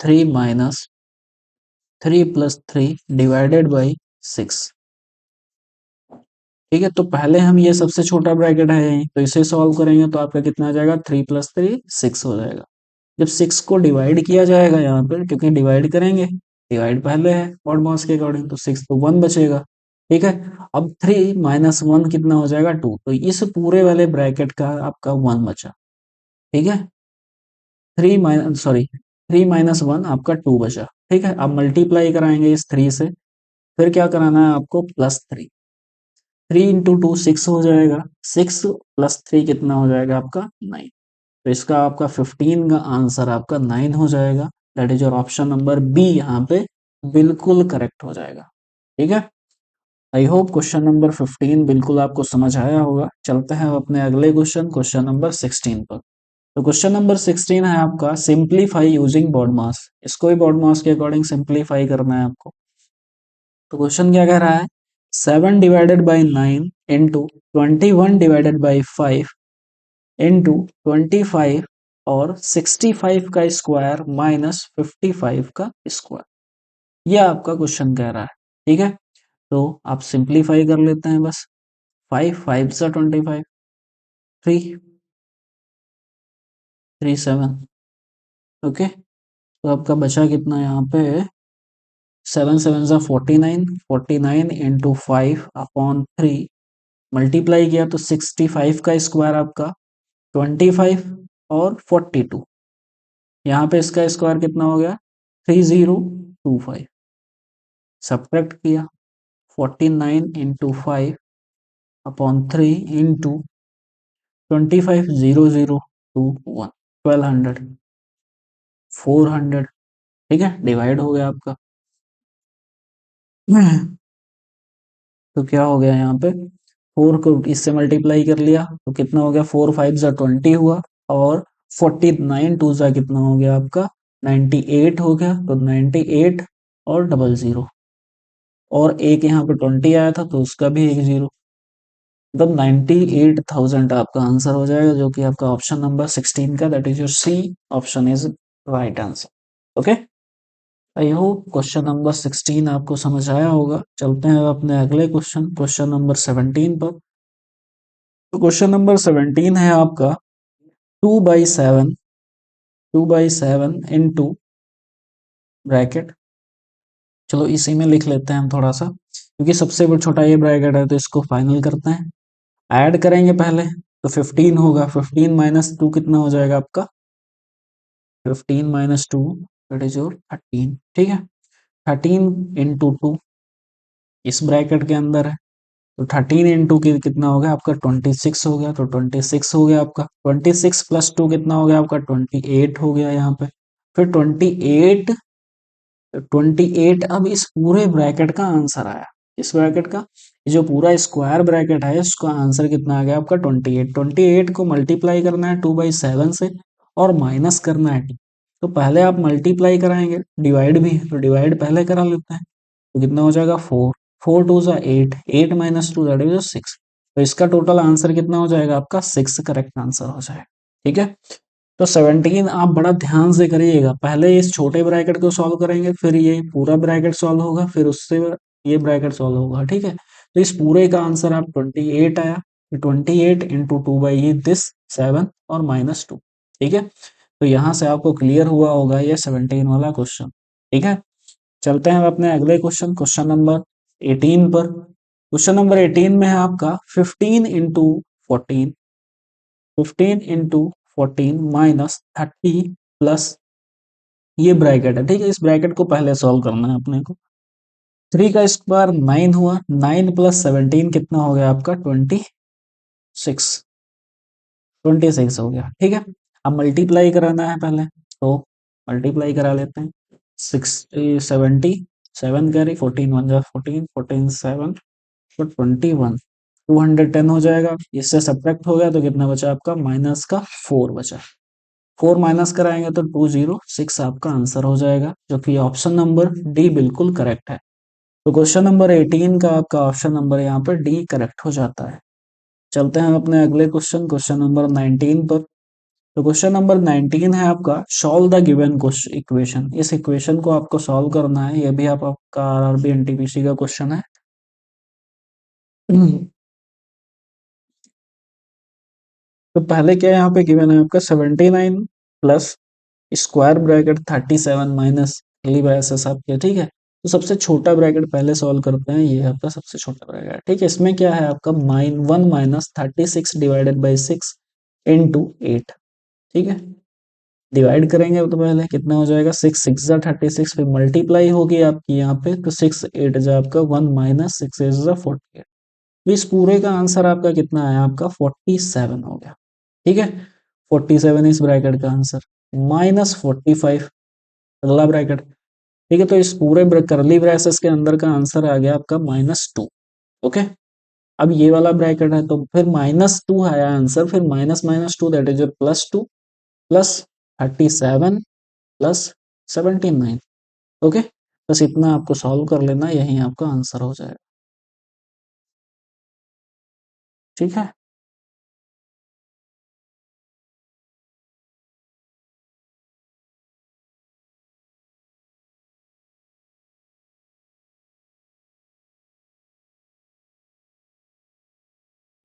3 minus 3 plus 3 divided by 6। ठीक है, तो पहले हम ये सबसे छोटा ब्रैकेट है यहीं, तो इसे सॉल्व करेंगे तो आपका कितना आ जाएगा, 3 प्लस 3 6 हो जाएगा। जब 6 को डिवाइड किया जाएगा यहाँ पे, क्योंकि डिवाइड करेंगे, डिवाइड पहले है ऑड मॉड्स के अकॉर्डिंग, तो 6 तो 1 बचेगा। ठीक है, अब 3 माइनस 1 कितना हो जाएगा, 2। तो इस पूरे वाले ब्रैकेट का आपका 1 बचा। ठीक है, 3 माइनस 1 आपका 2 बचा। ठीक है, अब मल्टीप्लाई कराएंगे इस 3 से, फिर क्या कराना है आपको, प्लस 3। 3 इंटू 2 6 हो जाएगा, 6 प्लस 3 कितना हो जाएगा आपका 9। तो इसका आपका 15 का आंसर आपका 9 हो जाएगा। That is your option number B यहाँ पे बिल्कुल करेक्ट हो जाएगा। ठीक है, आई होप क्वेश्चन नंबर 15 बिल्कुल आपको समझ आया होगा। चलते हैं अपने अगले क्वेश्चन, क्वेश्चन नंबर 16 पर। तो क्वेश्चन नंबर 16 है आपका सिंप्लीफाई यूजिंग बॉड मास। इसको भी बॉड मास के अकॉर्डिंग सिंप्लीफाई करना है आपको। तो क्वेश्चन क्या कह रहा है, 7 divided by 9 into 21 divided by 5 into 25 और 65 का स्क्वायर माइनस 55 का स्क्वायर। यह आपका क्वेश्चन कह रहा है। ठीक है, तो आप सिंप्लीफाई कर लेते हैं बस। 5 5 सा 25, 3 3 7। ओके, तो आपका बचा कितना यहाँ पे, 7 7 सा 49, 49 इंटू 5 अपॉन 3, मल्टीप्लाई किया तो 65 का स्क्वायर आपका 25 और 42। यहाँ पे इसका स्क्वायर कितना हो गया, 3025। सब्ट्रैक्ट किया 49 इंटू 5 अपॉन 3 इंटू 25 0021 1200 400। ठीक है, डिवाइड हो गया आपका। तो क्या हो गया यहाँ पे, 4 को इससे मल्टीप्लाई कर लिया तो कितना हो गया, 4 5 जा 20 हुआ, और 49 2 जा कितना हो गया आपका 98 हो गया। तो 98 और डबल जीरो, और एक यहाँ पे 20 आया था तो उसका भी एक जीरो, मतलब 98,000 आपका आंसर हो जाएगा, जो कि आपका ऑप्शन नंबर 16 का, that is your C option is right answer. Okay, I hope question number 16 आपको समझ आया होगा। चलते हैं अपने अगले क्वेश्चन, क्वेश्चन नंबर 17 पर। तो क्वेश्चन नंबर 17 है आपका 2/7, 2/7 इंटू ब्रैकेट। चलो इसी में लिख लेते हैं हम थोड़ा सा, क्योंकि सबसे छोटा ये ब्रैकेट है, तो इसको फाइनल करते हैं। ऐड करेंगे पहले, तो 15 होगा, 15 माइनस 2 कितना हो जाएगा आपका, 15 माइनस 2 दैट इज योर 13। ठीक है, 13 इंटू 2 इस ब्रैकेट के अंदर है, तो 13 इंटू की कितना हो गया आपका 26 हो गया। तो 26 हो गया आपका, 26 प्लस 2 कितना हो गया आपका 28 हो गया यहाँ पे। फिर 28, 28 अब इस पूरे ब्रैकेट का आंसर आया। इस ब्रैकेट का ये जो पूरा स्क्वायर ब्रैकेट है, इसका आंसर कितना आ गया आपका 28। 28 को मल्टीप्लाई करना है 2/7 से, और माइनस करना है 2। तो पहले आप मल्टीप्लाई कराएंगे, डिवाइड भी है तो डिवाइड पहले करा लेते हैं। तो कितना हो जाएगा 4, 4 2 सा 8, 8 माइनस 2 दैट इज 6। तो इसका टोटल आंसर कितना हो जाएगा आपका 6 करेक्ट आंसर हो जाएगा। ठीक है, तो 17 आप बड़ा ध्यान से करिएगा, पहले इस छोटे ब्रैकेट को सॉल्व करेंगे, फिर ये पूरा ब्रैकेट सॉल्व होगा, फिर उससे ये ब्रैकेट सॉल्व होगा। ठीक है, तो इस पूरे का आंसर आप 28 आया, 28 इंटू 2 बाई दिस 7 और माइनस 2। ठीक है, तो यहाँ से आपको क्लियर हुआ होगा ये 17 वाला क्वेश्चन। ठीक है, चलते हैं अपने अगले क्वेश्चन, क्वेश्चन नंबर 18 पर। क्वेश्चन नंबर 18 में है आपका 15 इंटू 14, 15 इंटू 14 माइनस 30 प्लस ये ब्रैकेट है। ठीक है, इस ब्रैकेट को पहले सॉल्व करना है अपने को। 3 का स्क्वायर 9 हुआ, 9 प्लस 17 कितना हो गया आपका 26, 26 हो गया। ठीक है, अब मल्टीप्लाई कराना है पहले, तो मल्टीप्लाई करा लेते हैं। 77 कैरी, 14 वन जा 14, 14 7 तो 21, 210 हो जाएगा। इससे सब्ट्रैक्ट हो गया तो कितना बचा आपका, माइनस का 4 बचा। 4 माइनस कराएंगे तो 206 आपका आंसर हो जाएगा, जो कि ऑप्शन नंबर डी बिल्कुल करेक्ट है। तो क्वेश्चन नंबर 18 का आपका ऑप्शन नंबर यहाँ पर डी करेक्ट हो जाता है। चलते हैं अपने अगले क्वेश्चन, क्वेश्चन नंबर 19 पर। तो क्वेश्चन नंबर 19 है आपका, सॉल्व द गिवन इक्वेशन। इस इक्वेशन को आपको सॉल्व करना है, ये भी आपका आरआरबी एनटीपीसी का क्वेश्चन है। तो पहले क्या यहाँ पे गिवन है आपका, 79 plus square bracket 37 minus curly braces आपके, ठीक है। तो सबसे छोटा ब्रैकेट पहले सॉल्व करते हैं, ये आपका सबसे छोटा ब्रैकेट है, ठीक है। इसमें क्या है आपका, -1 माइनस 36 डिवाइडेड बाई 6 इंटू 8, ठीक है। डिवाइड करेंगे तो पहले कितना हो जाएगा, 6 6 जा 36, फिर मल्टीप्लाई होगी आपकी यहाँ पे, तो 6 8 जा आपका 1 माइनस 6 8 जा 48। इस पूरे का आंसर आपका कितना आया, आपका 47 हो गया, ठीक है। 47 इस ब्रैकेट का आंसर, माइनस 45 अगला ब्रैकेट, ठीक है। तो इस पूरे करली ब्रेसेस के अंदर का आंसर आ गया आपका -2, ओके। अब ये वाला ब्रैकेट है तो फिर -2 आया आंसर, फिर minus minus two that is +2 plus 37 plus 79, okay. बस इतना आपको सॉल्व कर लेना, यही आपका आंसर हो जाएगा, ठीक है।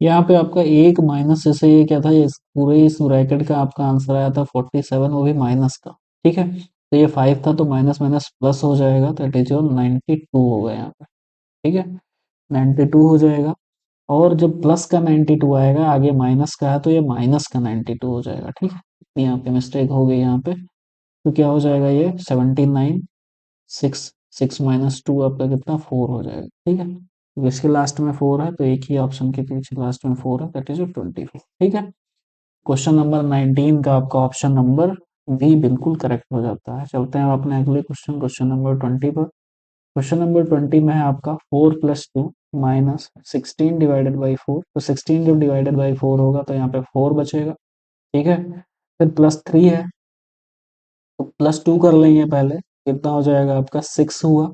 यहाँ पे आपका एक माइनस, जैसे ये क्या था, इस पूरे इस ब्रैकेट का आपका आंसर आया था 47, वो भी माइनस का, ठीक है। तो ये 5 था तो माइनस माइनस प्लस हो जाएगा, दैट इज योर 92 हो गया यहाँ पे, ठीक है। 92 हो जाएगा, और जब प्लस का 92 आएगा, आगे माइनस का है तो ये माइनस का 92 हो जाएगा, ठीक है। यहाँ पे मिस्टेक हो गई यहाँ पे, तो क्या हो जाएगा ये 79, 6 6 माइनस 2 आपका कितना 4 हो जाएगा, ठीक है। तो इसके लास्ट में 4 है, तो एक ही ऑप्शन के पीछे लास्ट में 4 है, दैट इज 24, ठीक है। क्वेश्चन नंबर 19 का आपका ऑप्शन नंबर बी बिल्कुल करेक्ट हो जाता है। चलते हैं अपने अगले क्वेश्चन, क्वेश्चन नंबर 20 पर। क्वेश्चन नंबर 20 में है आपका 4 प्लस 2 माइनस 16 डिवाइडेड बाई 4। तो 16 जब डिवाइडेड बाई 4 होगा तो यहाँ पे 4 बचेगा, ठीक है। फिर प्लस 3 है, तो प्लस 2 कर लेंगे पहले, कितना हो जाएगा आपका 6 हुआ।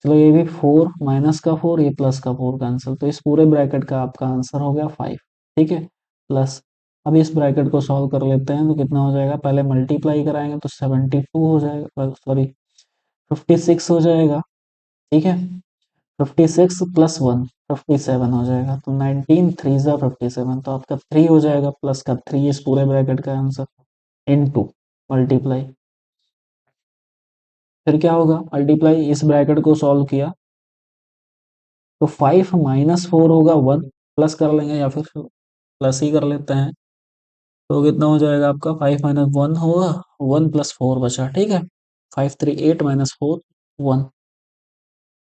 चलो ये भी 4 माइनस का 4, ये प्लस का 4 कैंसिल, तो इस पूरे ब्रैकेट का आपका आंसर हो गया 5, ठीक है। प्लस, अब इस ब्रैकेट को सॉल्व कर लेते हैं तो कितना हो जाएगा, पहले मल्टीप्लाई कराएंगे तो 72 हो जाएगा, सॉरी 56 हो जाएगा, ठीक है। 56 प्लस 1 57 हो जाएगा, तो 19 3 जा 57, तो आपका 3 हो जाएगा, प्लस का 3 इस पूरे ब्रैकेट का आंसर, इनटू मल्टीप्लाई। फिर क्या होगा, मल्टीप्लाई, इस ब्रैकेट को सॉल्व किया तो 5 माइनस 4 होगा 1, प्लस कर लेंगे या फिर प्लस ही कर लेते हैं, तो कितना हो जाएगा आपका 5 माइनस 1 होगा, 1 प्लस 4 बचा, ठीक है। 5 3 8 माइनस 4 1,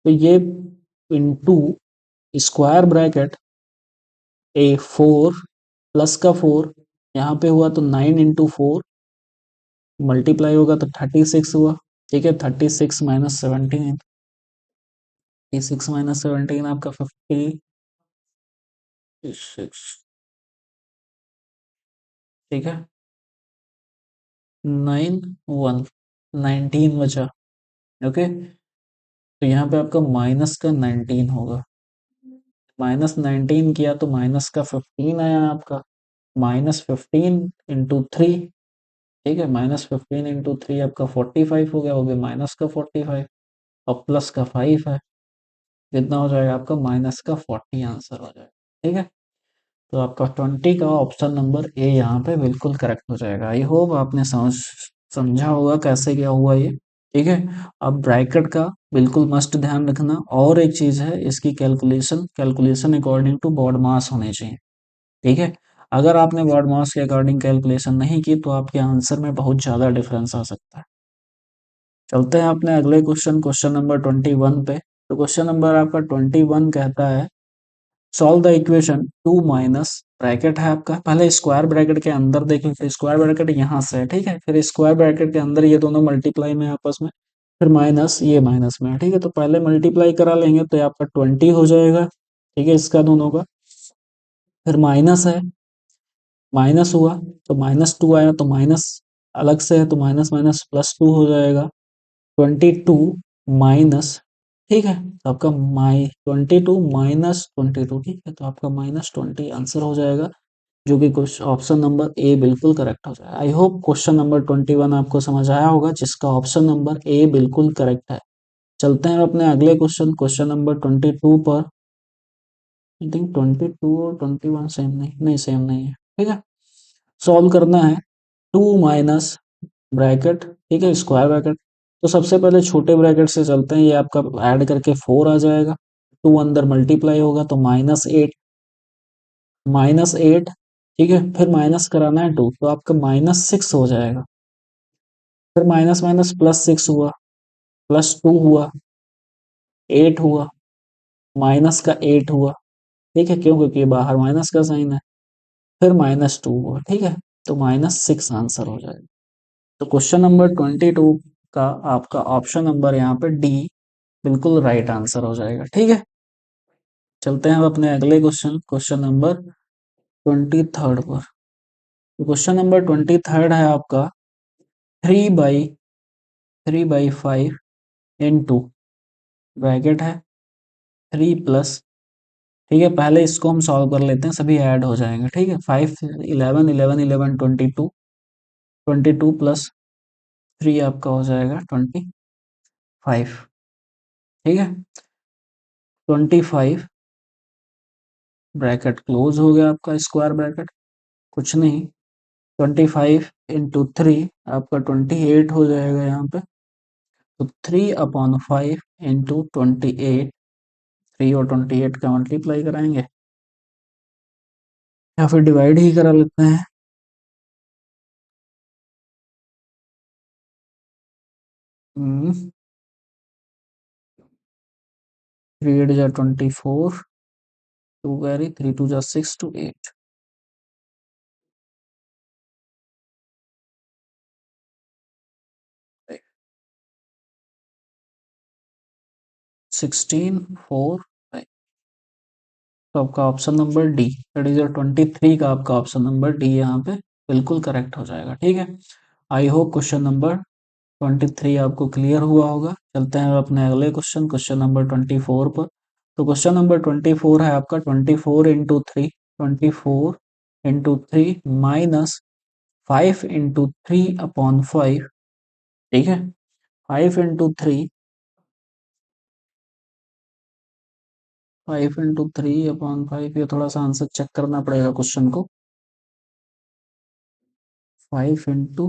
तो ये इंटू स्क्वायर ब्रैकेट ए 4 प्लस का 4, यहाँ पे हुआ तो 9 इंटू 4, मल्टीप्लाई होगा तो 36 हुआ, ठीक है। 36 माइनस 17, 36 माइनस 17 आपका 56, ठीक है। 9 1 19 बचा, ओके। तो यहाँ पे आपका माइनस का 19 होगा, माइनस 19 किया तो माइनस का 15 आया आपका, -15 इंटू 3, ठीक है। -15 इंटू 3 आपका 45 हो गया, माइनस का 45, और प्लस का 5 है, कितना हो जाएगा आपका, माइनस का 40 आंसर हो जाएगा, ठीक है। तो आपका 20 का ऑप्शन नंबर ए यहाँ पे बिल्कुल करेक्ट हो जाएगा। आई होप आपने समझा होगा कैसे क्या हुआ ये, ठीक है। अब ब्रैकेट का बिल्कुल मस्ट ध्यान रखना, और एक चीज है, इसकी calculation calculation according to body mass होनी चाहिए, ठीक है। अगर आपने बॉड मास के अकॉर्डिंग कैलकुलेशन नहीं की तो आपके आंसर में बहुत ज्यादा डिफरेंस आ सकता है। चलते हैं अपने अगले क्वेश्चन, क्वेश्चन नंबर 21 पे। तो क्वेश्चन नंबर आपका 21 कहता है, solve the equation 2 minus bracket है आपका, पहले स्क्वायर ब्रैकेट के अंदर देखें, फिर स्क्वायर ब्रैकेट यहाँ से है, ठीक है, फिर स्क्वायर ब्रैकेट के अंदर ये दोनों मल्टीप्लाई में आपस में, फिर माइनस ये माइनस में है, ठीक है, तो पहले मल्टीप्लाई करा लेंगे तो ये आपका 20 हो जाएगा, ठीक है, इसका दोनों का, फिर माइनस है, माइनस हुआ तो -2 आया, तो माइनस अलग से है तो माइनस माइनस +2 हो जाएगा, 22 माइनस, ठीक है, तो आपका 22 माइनस 22, ठीक है, तो आपका -20 आंसर हो जाएगा, जो कि क्वेश्चन ऑप्शन नंबर ए बिल्कुल करेक्ट हो जाएगा। आई होप क्वेश्चन नंबर 21 आपको समझ आया होगा, जिसका ऑप्शन नंबर ए बिल्कुल करेक्ट है। चलते हैं अपने अगले क्वेश्चन, क्वेश्चन नंबर 22 पर। आई थिंक 22 और 21 सेम नहीं, नहीं सेम नहीं है, ठीक है, सॉल्व करना है। 2 माइनस ब्रैकेट, ठीक है, स्क्वायर ब्रैकेट, तो सबसे पहले छोटे ब्रैकेट से चलते हैं, ये आपका ऐड करके 4 आ जाएगा, 2 अंदर मल्टीप्लाई होगा तो -8, ठीक है, फिर माइनस कराना है 2 तो आपका -6 हो जाएगा, फिर माइनस माइनस +6 हुआ, +2 हुआ, 8 हुआ, माइनस का 8 हुआ, ठीक है, क्यों, क्योंकि बाहर माइनस का साइन है, फिर -2 हुआ, ठीक है, तो -6 आंसर हो जाएगा। तो क्वेश्चन नंबर 22 का आपका ऑप्शन नंबर यहाँ पे डी बिल्कुल राइट आंसर हो जाएगा, ठीक है। चलते हैं अब अपने अगले क्वेश्चन, क्वेश्चन नंबर 23 पर। तो क्वेश्चन नंबर 23 है आपका 3/5 इंटू ब्रैकेट है 3 प्लस, ठीक है, पहले इसको हम सॉल्व कर लेते हैं, सभी ऐड हो जाएंगे, ठीक है, 5 11 11 11 22, 22 प्लस 3 आपका हो जाएगा 25, ठीक है, 25 ब्रैकेट क्लोज हो गया आपका, स्क्वायर ब्रैकेट कुछ नहीं, 25 इंटू 3 आपका 28 हो जाएगा यहाँ पे, तो 3/5 इंटू 28, 3 और 28 का मल्टीप्लाई कराएंगे या फिर डिवाइड ही करा लेते हैं। 3 8 जा 24, 2 कैरी, 3 2 जा 6 to 8, 16 4 5, तो आपका option number D, that is 23 का आपका ऑप्शन नंबर डी यहाँ पे बिल्कुल करेक्ट हो जाएगा, ठीक है। आई होप क्वेश्चन नंबर 23 आपको क्लियर हुआ होगा। चलते हैं अपने अगले क्वेश्चन, क्वेश्चन नंबर 24 पर। तो क्वेश्चन नंबर 24 है आपका 24 इंटू 3, 24 इंटू 3 माइनस 5 इंटू 3/5, ठीक है, 5 इंटू 3, 5 इंटू 3/5, ये थोड़ा सा आंसर चेक करना पड़ेगा क्वेश्चन को, 5 इंटू,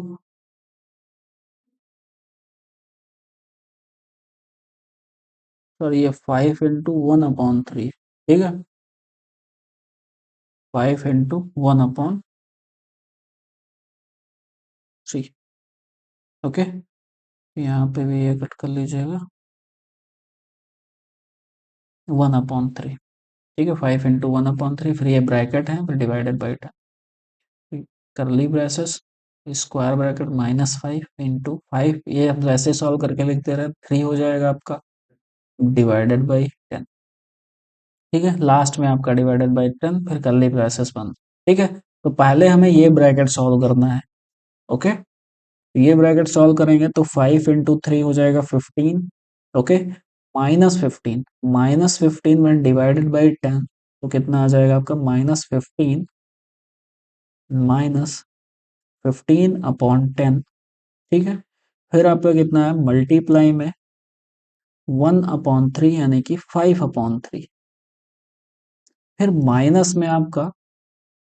सॉरी ये 5 इंटू 1/3, ठीक है, 5 इंटू 1/3, ओके, यहाँ पे भी ये कट कर लीजिएगा, 1/3, ठीक है, 5 इंटू 1/3, फिर ये ब्रैकेट है, फिर डिवाइडेड बाई 10, करली ब्रेसेस, स्क्वायर ब्रैकेट -5 इंटू 5, ये हम वैसे सॉल्व करके लिख दे रहे हैं, 3 हो जाएगा आपका, डिवाइडेड बाई 10, ठीक है, लास्ट में आपका डिवाइडेड बाई 10, फिर करली ब्रेसेस बंद, ठीक है। तो पहले हमें ये ब्रैकेट सॉल्व करना है, ओके, तो ये ब्रैकेट सॉल्व करेंगे तो 5 इंटू 3 हो जाएगा 15, ओके, -15 में डिवाइडेड बाई 10, तो कितना आ जाएगा आपका -15 ठीक है, फिर आपका कितना है मल्टीप्लाई में 1/3 यानी कि 5/3, फिर माइनस में आपका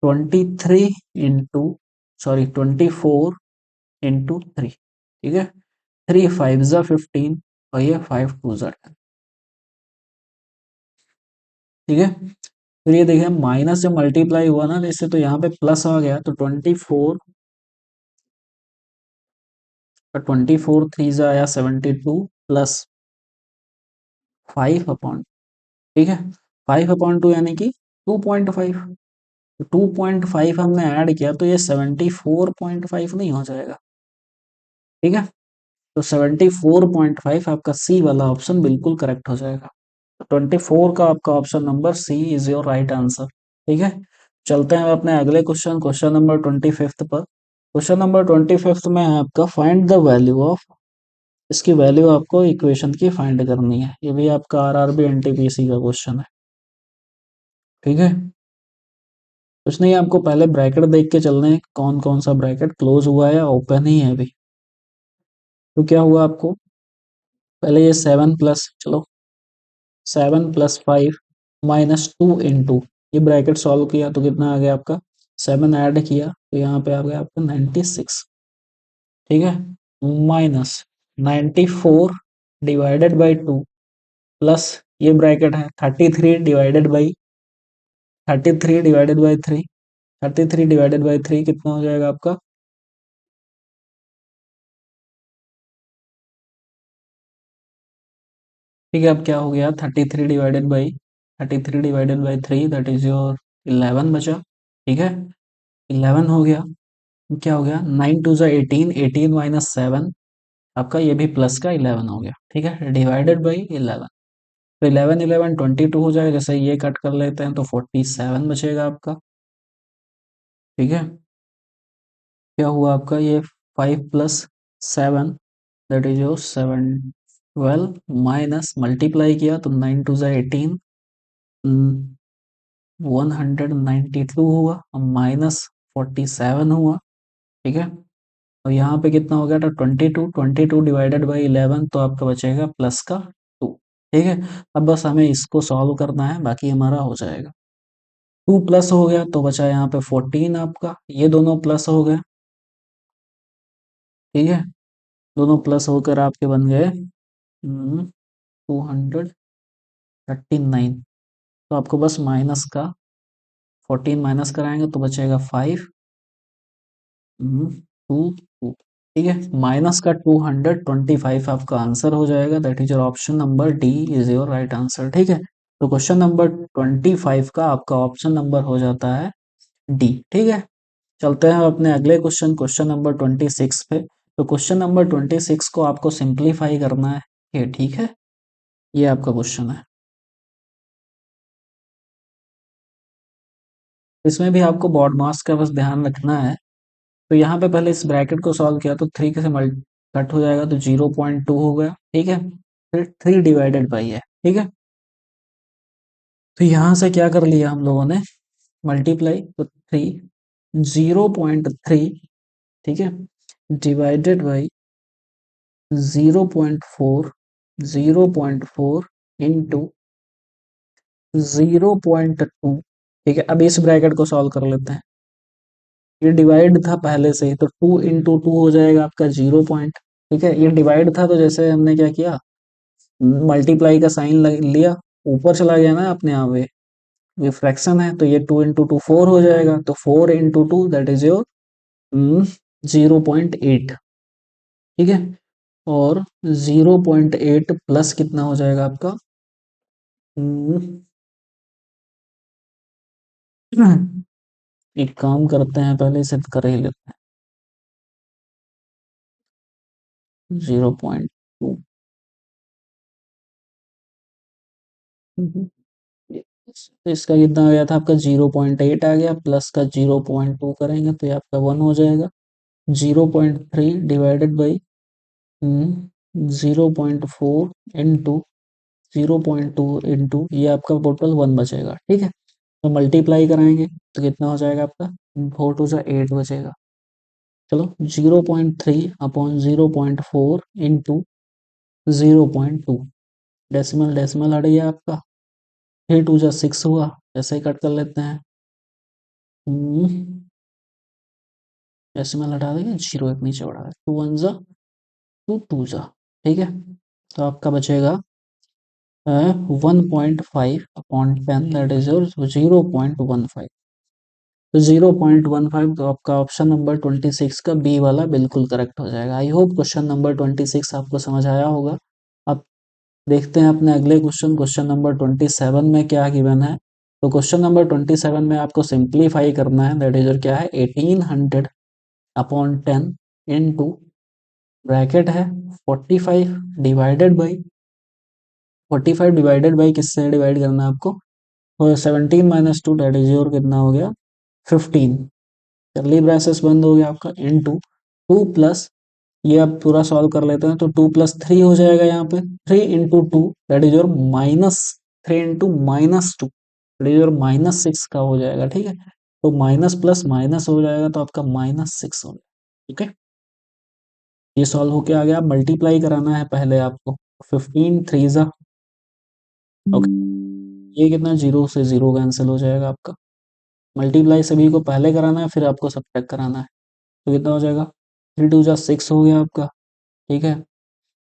23 इंटू, सॉरी 24 इंटू 3, ठीक है, 3 5 जा 15 और ये 5 2 जा 10, ठीक है, फिर ये देखिए माइनस जब मल्टीप्लाई हुआ ना इससे, तो यहाँ पे प्लस आ गया, तो 24 और 24 3 जा आया 72 प्लस 5 अपॉन, ठीक है, 5/2 यानी कि 2.5, 2.5 हमने ऐड किया तो ये 74.5 नहीं हो जाएगा, ठीक है। तो 74.5 आपका सी वाला ऑप्शन बिल्कुल करेक्ट हो जाएगा। 24 का आपका option number C is your right answer, ठीक है। चलते हैं अपने अगले क्वेश्चन, क्वेश्चन नंबर 25 पर। क्वेश्चन नंबर 25 में है आपका फाइंड द वैल्यू ऑफ, इसकी वैल्यू आपको इक्वेशन की फाइंड करनी है। ये भी आपका आरआरबी एनटीपीसी का क्वेश्चन है, ठीक है। कुछ नहीं, आपको पहले ब्रैकेट देख के चलना है, कौन कौन सा ब्रैकेट क्लोज हुआ है या ओपन ही है अभी। तो क्या हुआ आपको, पहले ये 7 प्लस, चलो 7 + 5 -2 ये ब्रैकेट सॉल्व किया तो कितना आ गया आपका, 7 ऐड किया तो यहाँ पे आ गया आपका 96, ठीक है। -94 ÷ 2 प्लस ये ब्रैकेट है 33 डिवाइडेड बाई 3, 33 डिवाइडेड बाई 3 कितना हो जाएगा आपका, ठीक है। अब क्या हो गया, 33 divided by 3 that is your 11 बचा, ठीक है। 11 हो गया, क्या हो गया, 9 × 2 = 18, 18 - 7 आपका ये भी प्लस का 11 हो गया, ठीक है, डिवाइडेड बाई 11। तो 11 11 22 हो जाएगा, जैसे ये कट कर लेते हैं तो 47 बचेगा आपका, ठीक है। क्या हुआ आपका, ये 5 + 7 that is your 7, 12 minus multiply किया तो 9 × 2 = 18, 192 हुआ, -47 हुआ, ठीक है। और यहाँ पे कितना हो गया था, 22 डिवाइडेड बाई 11 तो आपका बचेगा प्लस का 2, ठीक है। अब बस हमें इसको सॉल्व करना है, बाकी हमारा हो जाएगा। 2 प्लस हो गया तो बचा यहाँ पे 14 आपका, ये दोनों प्लस हो गए, ठीक है। दोनों प्लस होकर आपके बन गए 239। तो आपको बस माइनस का 14 माइनस कराएंगे तो बचेगा 5, 2 2, ठीक है। माइनस का 225 आपका आंसर हो जाएगा, that is your option number D is your right answer, ठीक है। तो क्वेश्चन नंबर 25 का आपका ऑप्शन नंबर हो जाता है डी, ठीक है। चलते हैं अपने अगले क्वेश्चन, क्वेश्चन नंबर 26 पे। तो क्वेश्चन नंबर 26 को आपको सिंप्लीफाई करना है, ये ठीक है। ये आपका क्वेश्चन है, इसमें भी आपको बॉड मास का बस ध्यान रखना है। तो यहाँ पे पहले इस ब्रैकेट को सॉल्व किया तो 3 से मल्ट कट हो जाएगा तो 0.2 हो गया, ठीक है। फिर 3 डिवाइडेड बाई है, ठीक है। तो यहाँ से क्या कर लिया हम लोगों ने, मल्टीप्लाई तो 3, 0.3, ठीक है, डिवाइडेड बाई 0.4, 0.4 इंटू 0.2, ठीक है। अब इस ब्रैकेट को सॉल्व कर लेते हैं, ये डिवाइड था पहले से ही तो 2 × 2 हो जाएगा आपका 0 पॉइंट, ठीक है। ये डिवाइड था तो जैसे हमने क्या किया, मल्टीप्लाई का साइन लिया, ऊपर चला गया ना अपने आप, ये फ्रैक्शन है तो ये 2 × 2 4 हो जाएगा, तो 4 × 2 दैट इज योर 0.8, ठीक है। और 0.8 प्लस कितना हो जाएगा आपका, एक काम करते हैं, पहले इसे कर ही लेते हैं, 0.2, इसका कितना आ गया था आपका, 0.8 आ गया, प्लस का 0.2 करेंगे तो ये आपका 1 हो जाएगा। 0.3 डिवाइडेड बाई 0.4 इंटू 0.2 इंटू ये आपका टोटल 1 बचेगा, ठीक है। तो मल्टीप्लाई कराएंगे तो कितना हो जाएगा आपका, 4 × 2 = 8 बचेगा। चलो 0.3/0.4 इंटू 0.2, डेसिमल डेसिमल हट गया आपका, 3 × 2 = 6 हुआ, ऐसे ही कट कर लेते हैं, डेसिमल हटा देंगे, जीरो एक नीचे बढ़ा है, 2 × 1 = 2, 2 × ठीक है। तो आपका बचेगा 1.5/10 दैट इज योर 0.15। तो 0.15 तो आपका ऑप्शन नंबर 26 का बी वाला बिल्कुल करेक्ट हो जाएगा। आई होप क्वेश्चन नंबर 26 आपको समझ आया होगा। अब देखते हैं अपने अगले क्वेश्चन, क्वेश्चन नंबर 27 में क्या गिवन है। तो क्वेश्चन नंबर 27 में आपको सिंप्लीफाई करना है, दैट इज क्या है 1800 अपॉन 10 इनटू ब्रैकेट है 45 डिवाइडेड बाई 45 डिवाइडेड बाई किससे डिवाइड करना है आपको, और 17 minus two that is your कितना हो गया 15, करली ब्रेसेस बंद हो गया आपका, इनटू 2 प्लस, ये अब पूरा सॉल्व कर लेते हैं, तो 2 प्लस 3 हो जाएगा यहाँ पे 3 into two that is your minus 3 into minus two that is your minus 6 का हो जाएगा, ठीक है। तो माइनस प्लस माइनस हो जाएगा तो आपका माइनस 6 हो जाएगा, ठीक है। ये सॉल्व होके आ गया, मल्टीप्लाई कराना है पहले आपको, 15 थ्री जा, ओके, ये कितना जीरो से जीरो कैंसिल हो जाएगा आपका, मल्टीप्लाई सभी को पहले कराना है फिर आपको सब्ट्रैक्ट कराना है, तो कितना हो जाएगा 3 टू जा 6 हो गया आपका, ठीक है।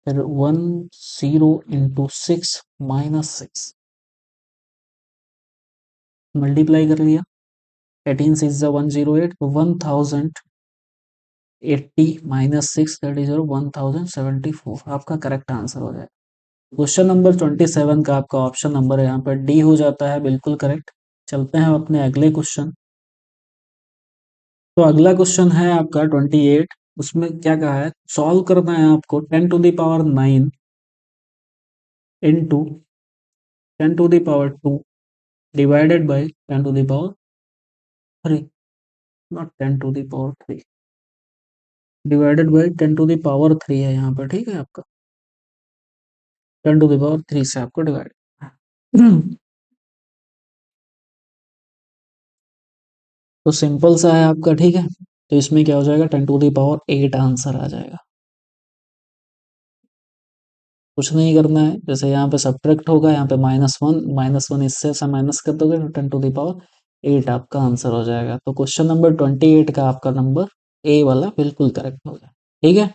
फिर 10 इंटू 6 माइनस 6, मल्टीप्लाई कर लिया, 18 6 जा 108, 1080 माइनस 6 दैट इज 1074, आपका करेक्ट आंसर हो जाएगा। क्वेश्चन नंबर 27 का आपका ऑप्शन नंबर यहाँ पर डी हो जाता है, बिल्कुल करेक्ट। चलते हैं अपने अगले क्वेश्चन। तो अगला क्वेश्चन है आपका 28, उसमें क्या कहा है, सॉल्व करना है आपको 10 to the power 9 into 10 to the power 2 divided by 10 to the power 3, not 10 to the power 3, divided by 10 to the power 3 है यहाँ पर, ठीक है, आपका 10 टू द पावर 3 से आपको डिवाइड तो सिंपल सा है आपका, ठीक है। तो इसमें क्या हो जाएगा 10 टू द पावर 8 आंसर आ जाएगा, कुछ नहीं करना है, जैसे यहाँ पे सब्ट्रैक्ट होगा, यहाँ पे माइनस वन इससे ऐसा माइनस कर दोगे तो 10 टू द पावर 8 आपका आंसर हो जाएगा। तो क्वेश्चन नंबर 28 का आपका नंबर ए वाला बिल्कुल करेक्ट हो गया, ठीक है।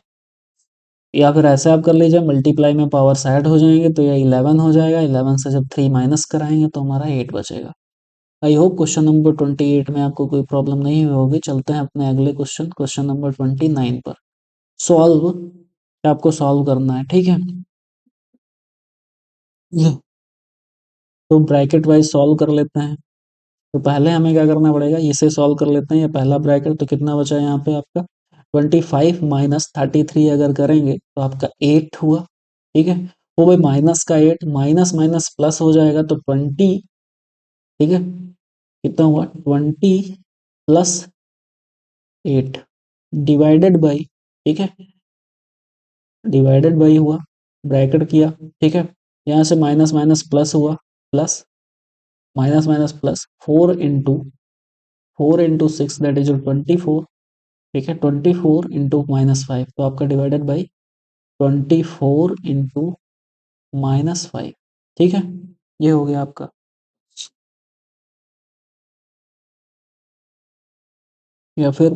या फिर ऐसे आप कर लीजिए, मल्टीप्लाई में पावर्स ऐड हो जाएंगे तो ये 11 हो जाएगा, 11 से जब 3 माइनस कराएंगे तो हमारा 8 बचेगा। आई होप क्वेश्चन नंबर 28 में आपको कोई प्रॉब्लम नहीं हुई होगी। चलते हैं अपने अगले क्वेश्चन, क्वेश्चन नंबर 29 पर। सॉल्व, आपको सॉल्व करना है, ठीक है। तो ब्रैकेट वाइज सॉल्व कर लेते हैं। तो पहले हमें क्या करना पड़ेगा, इसे सॉल्व कर लेते हैं, ये पहला ब्रैकेट, तो कितना बचा यहाँ पे आपका 25 माइनस 33 अगर करेंगे तो आपका 8 हुआ, ठीक है। वो भाई माइनस का 8, माइनस माइनस प्लस हो जाएगा तो 20, ठीक है, कितना हुआ 20 प्लस 8 डिवाइडेड बाई, ठीक है, डिवाइडेड बाई हुआ, ब्रैकेट किया, ठीक है। यहाँ से माइनस माइनस प्लस हुआ, plus minus minus plus 4 into 6 that is 24, ठीक है, 24 इंटू -5 तो आपका डिवाइडेड बाई 24 इंटू -5, ठीक है, ये हो गया आपका। या फिर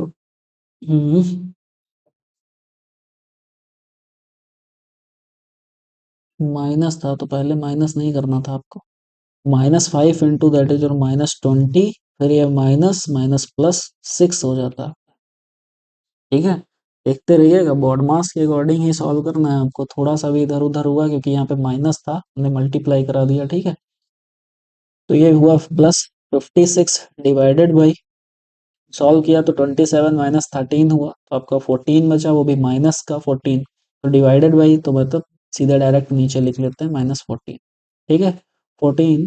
माइनस था तो पहले माइनस नहीं करना था आपको, -5 इंटू दैट इज और -20, फिर ये माइनस माइनस प्लस 6 हो जाता, ठीक है। देखते रहिएगा, बॉड मास के अकॉर्डिंग ही सॉल्व करना है आपको, थोड़ा सा भी इधर उधर हुआ क्योंकि यहाँ पे माइनस था, हमने मल्टीप्लाई करा दिया, ठीक है। तो ये हुआ प्लस 56 डिवाइडेड बाई, सॉल्व किया तो 27 माइनस 13 हुआ तो आपका 14 बचा, वो भी माइनस का 14, तो डिवाइडेड बाई तो मतलब सीधा डायरेक्ट नीचे लिख लेते हैं -14, ठीक है। 14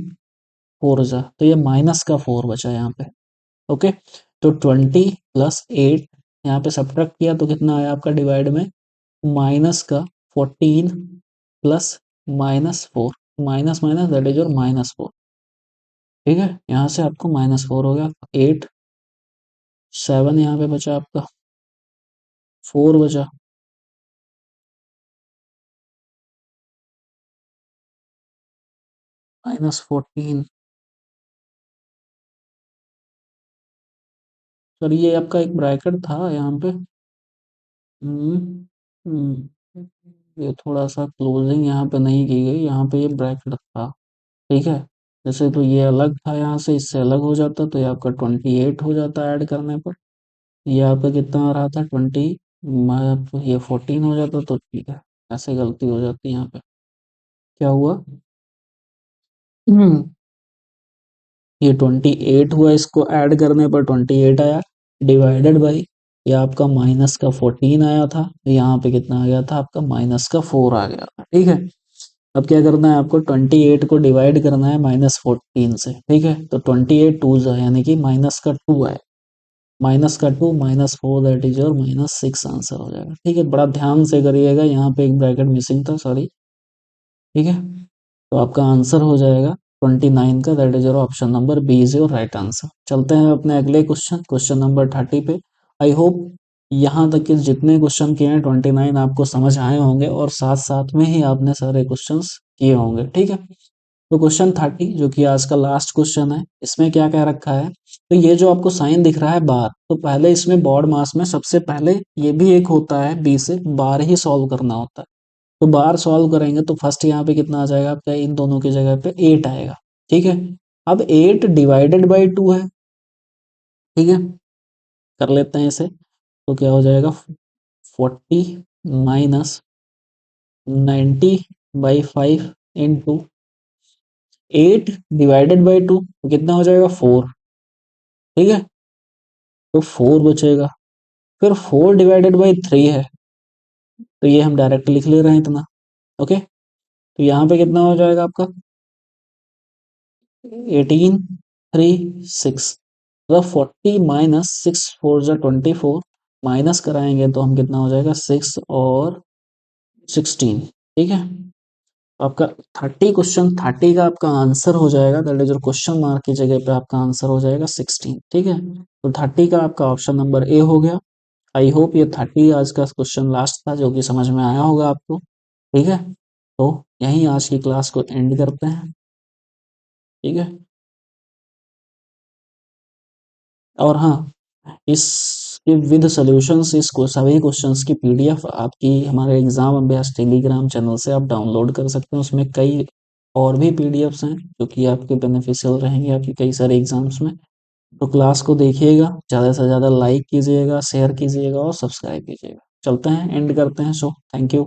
4 जा, तो ये माइनस का 4 बचा यहाँ पे, ओके। तो 20 प्लस 8 यहाँ पे सब्ट्रैक्ट किया तो कितना आया आपका डिवाइड में, माइनस का 14 plus -4, minus minus that is और -4, ठीक है। यहाँ से आपको -4 हो गया, 8 7 यहाँ पे बचा आपका, 4 बचा, -14, सर ये आपका एक ब्रैकेट था यहाँ पे, हम्म, ये थोड़ा सा क्लोजिंग यहाँ पे नहीं की गई, यहाँ पे ये ब्रैकेट था, ठीक है। जैसे तो ये अलग था, यहाँ से इससे अलग हो जाता तो ये आपका 28 हो जाता ऐड करने पर, ये आपका कितना आ रहा था 20, ये 14 हो जाता, तो ठीक है, ऐसे गलती हो जाती है यहाँ पे, क्या हुआ ये 28 हुआ, इसको ऐड करने पर 28 आया, डिवाइडेड बाई ये आपका माइनस का 14 आया था, यहाँ पे कितना आ गया था आपका माइनस का 4 आ गया था। ठीक है, अब क्या करना है आपको 28 को डिवाइड करना है माइनस 14 से। ठीक है, तो 28 टू यानी कि माइनस का 2 है, माइनस का 2 माइनस 4 दैट इज और माइनस 6 आंसर हो जाएगा। ठीक है, बड़ा ध्यान से करिएगा, यहाँ पे एक ब्रैकेट मिसिंग था, सॉरी। ठीक है, तो आपका आंसर हो जाएगा 29 का, that is your option number B is your right answer. चलते हैं अपने अगले क्वेश्चन, क्वेश्चन नंबर 30 पे। आई होप यहाँ तक के जितने क्वेश्चन किए हैं 29 आपको समझ आए होंगे और साथ साथ में ही आपने सारे क्वेश्चंस किए होंगे। ठीक है, तो क्वेश्चन 30 जो कि आज का लास्ट क्वेश्चन है, इसमें क्या कह रखा है, तो ये जो आपको साइन दिख रहा है बार, तो पहले इसमें बॉड मास में सबसे पहले ये भी एक होता है बी से बार ही सॉल्व करना होता है। तो बार सॉल्व करेंगे तो फर्स्ट यहाँ पे कितना आ जाएगा आपका, इन दोनों की जगह पे 8 आएगा। ठीक है, अब 8 डिवाइडेड बाई 2 है। ठीक है, कर लेते हैं इसे, तो क्या हो जाएगा 40 माइनस 90/5 इंटू 8 डिवाइडेड बाई 2, तो कितना हो जाएगा 4। ठीक है, तो 4 बचेगा, फिर 4 डिवाइडेड बाई 3 है, तो ये हम डायरेक्ट लिख ले रहे हैं इतना। ओके, तो यहाँ पे कितना हो जाएगा आपका 18 3 6, मतलब 40 माइनस 6 4 जा 24, माइनस कराएंगे तो हम कितना हो जाएगा 6 और 16। ठीक है, आपका 30 क्वेश्चन 30 का आपका आंसर हो जाएगा, दैट इज क्वेश्चन मार्क की जगह पे आपका आंसर हो जाएगा 16। ठीक है, तो 30 का आपका ऑप्शन नंबर ए हो गया। आई होप ये 30 आज का क्वेश्चन लास्ट था जो कि समझ में आया होगा आपको। ठीक है, तो यहीं आज की क्लास को एंड करते हैं। ठीक है, और हाँ, इसके विद सॉल्यूशंस इसको सभी क्वेश्चंस की पीडीएफ आपकी हमारे एग्जाम अभ्यास टेलीग्राम चैनल से आप डाउनलोड कर सकते हैं। उसमें कई और भी पीडीएफ्स हैं जो कि आपके बेनिफिशियल रहेंगे आपके कई सारे एग्जाम्स में। तो क्लास को देखिएगा, ज़्यादा से ज़्यादा लाइक कीजिएगा, शेयर कीजिएगा और सब्सक्राइब कीजिएगा। चलते हैं, एंड करते हैं, सो थैंक यू।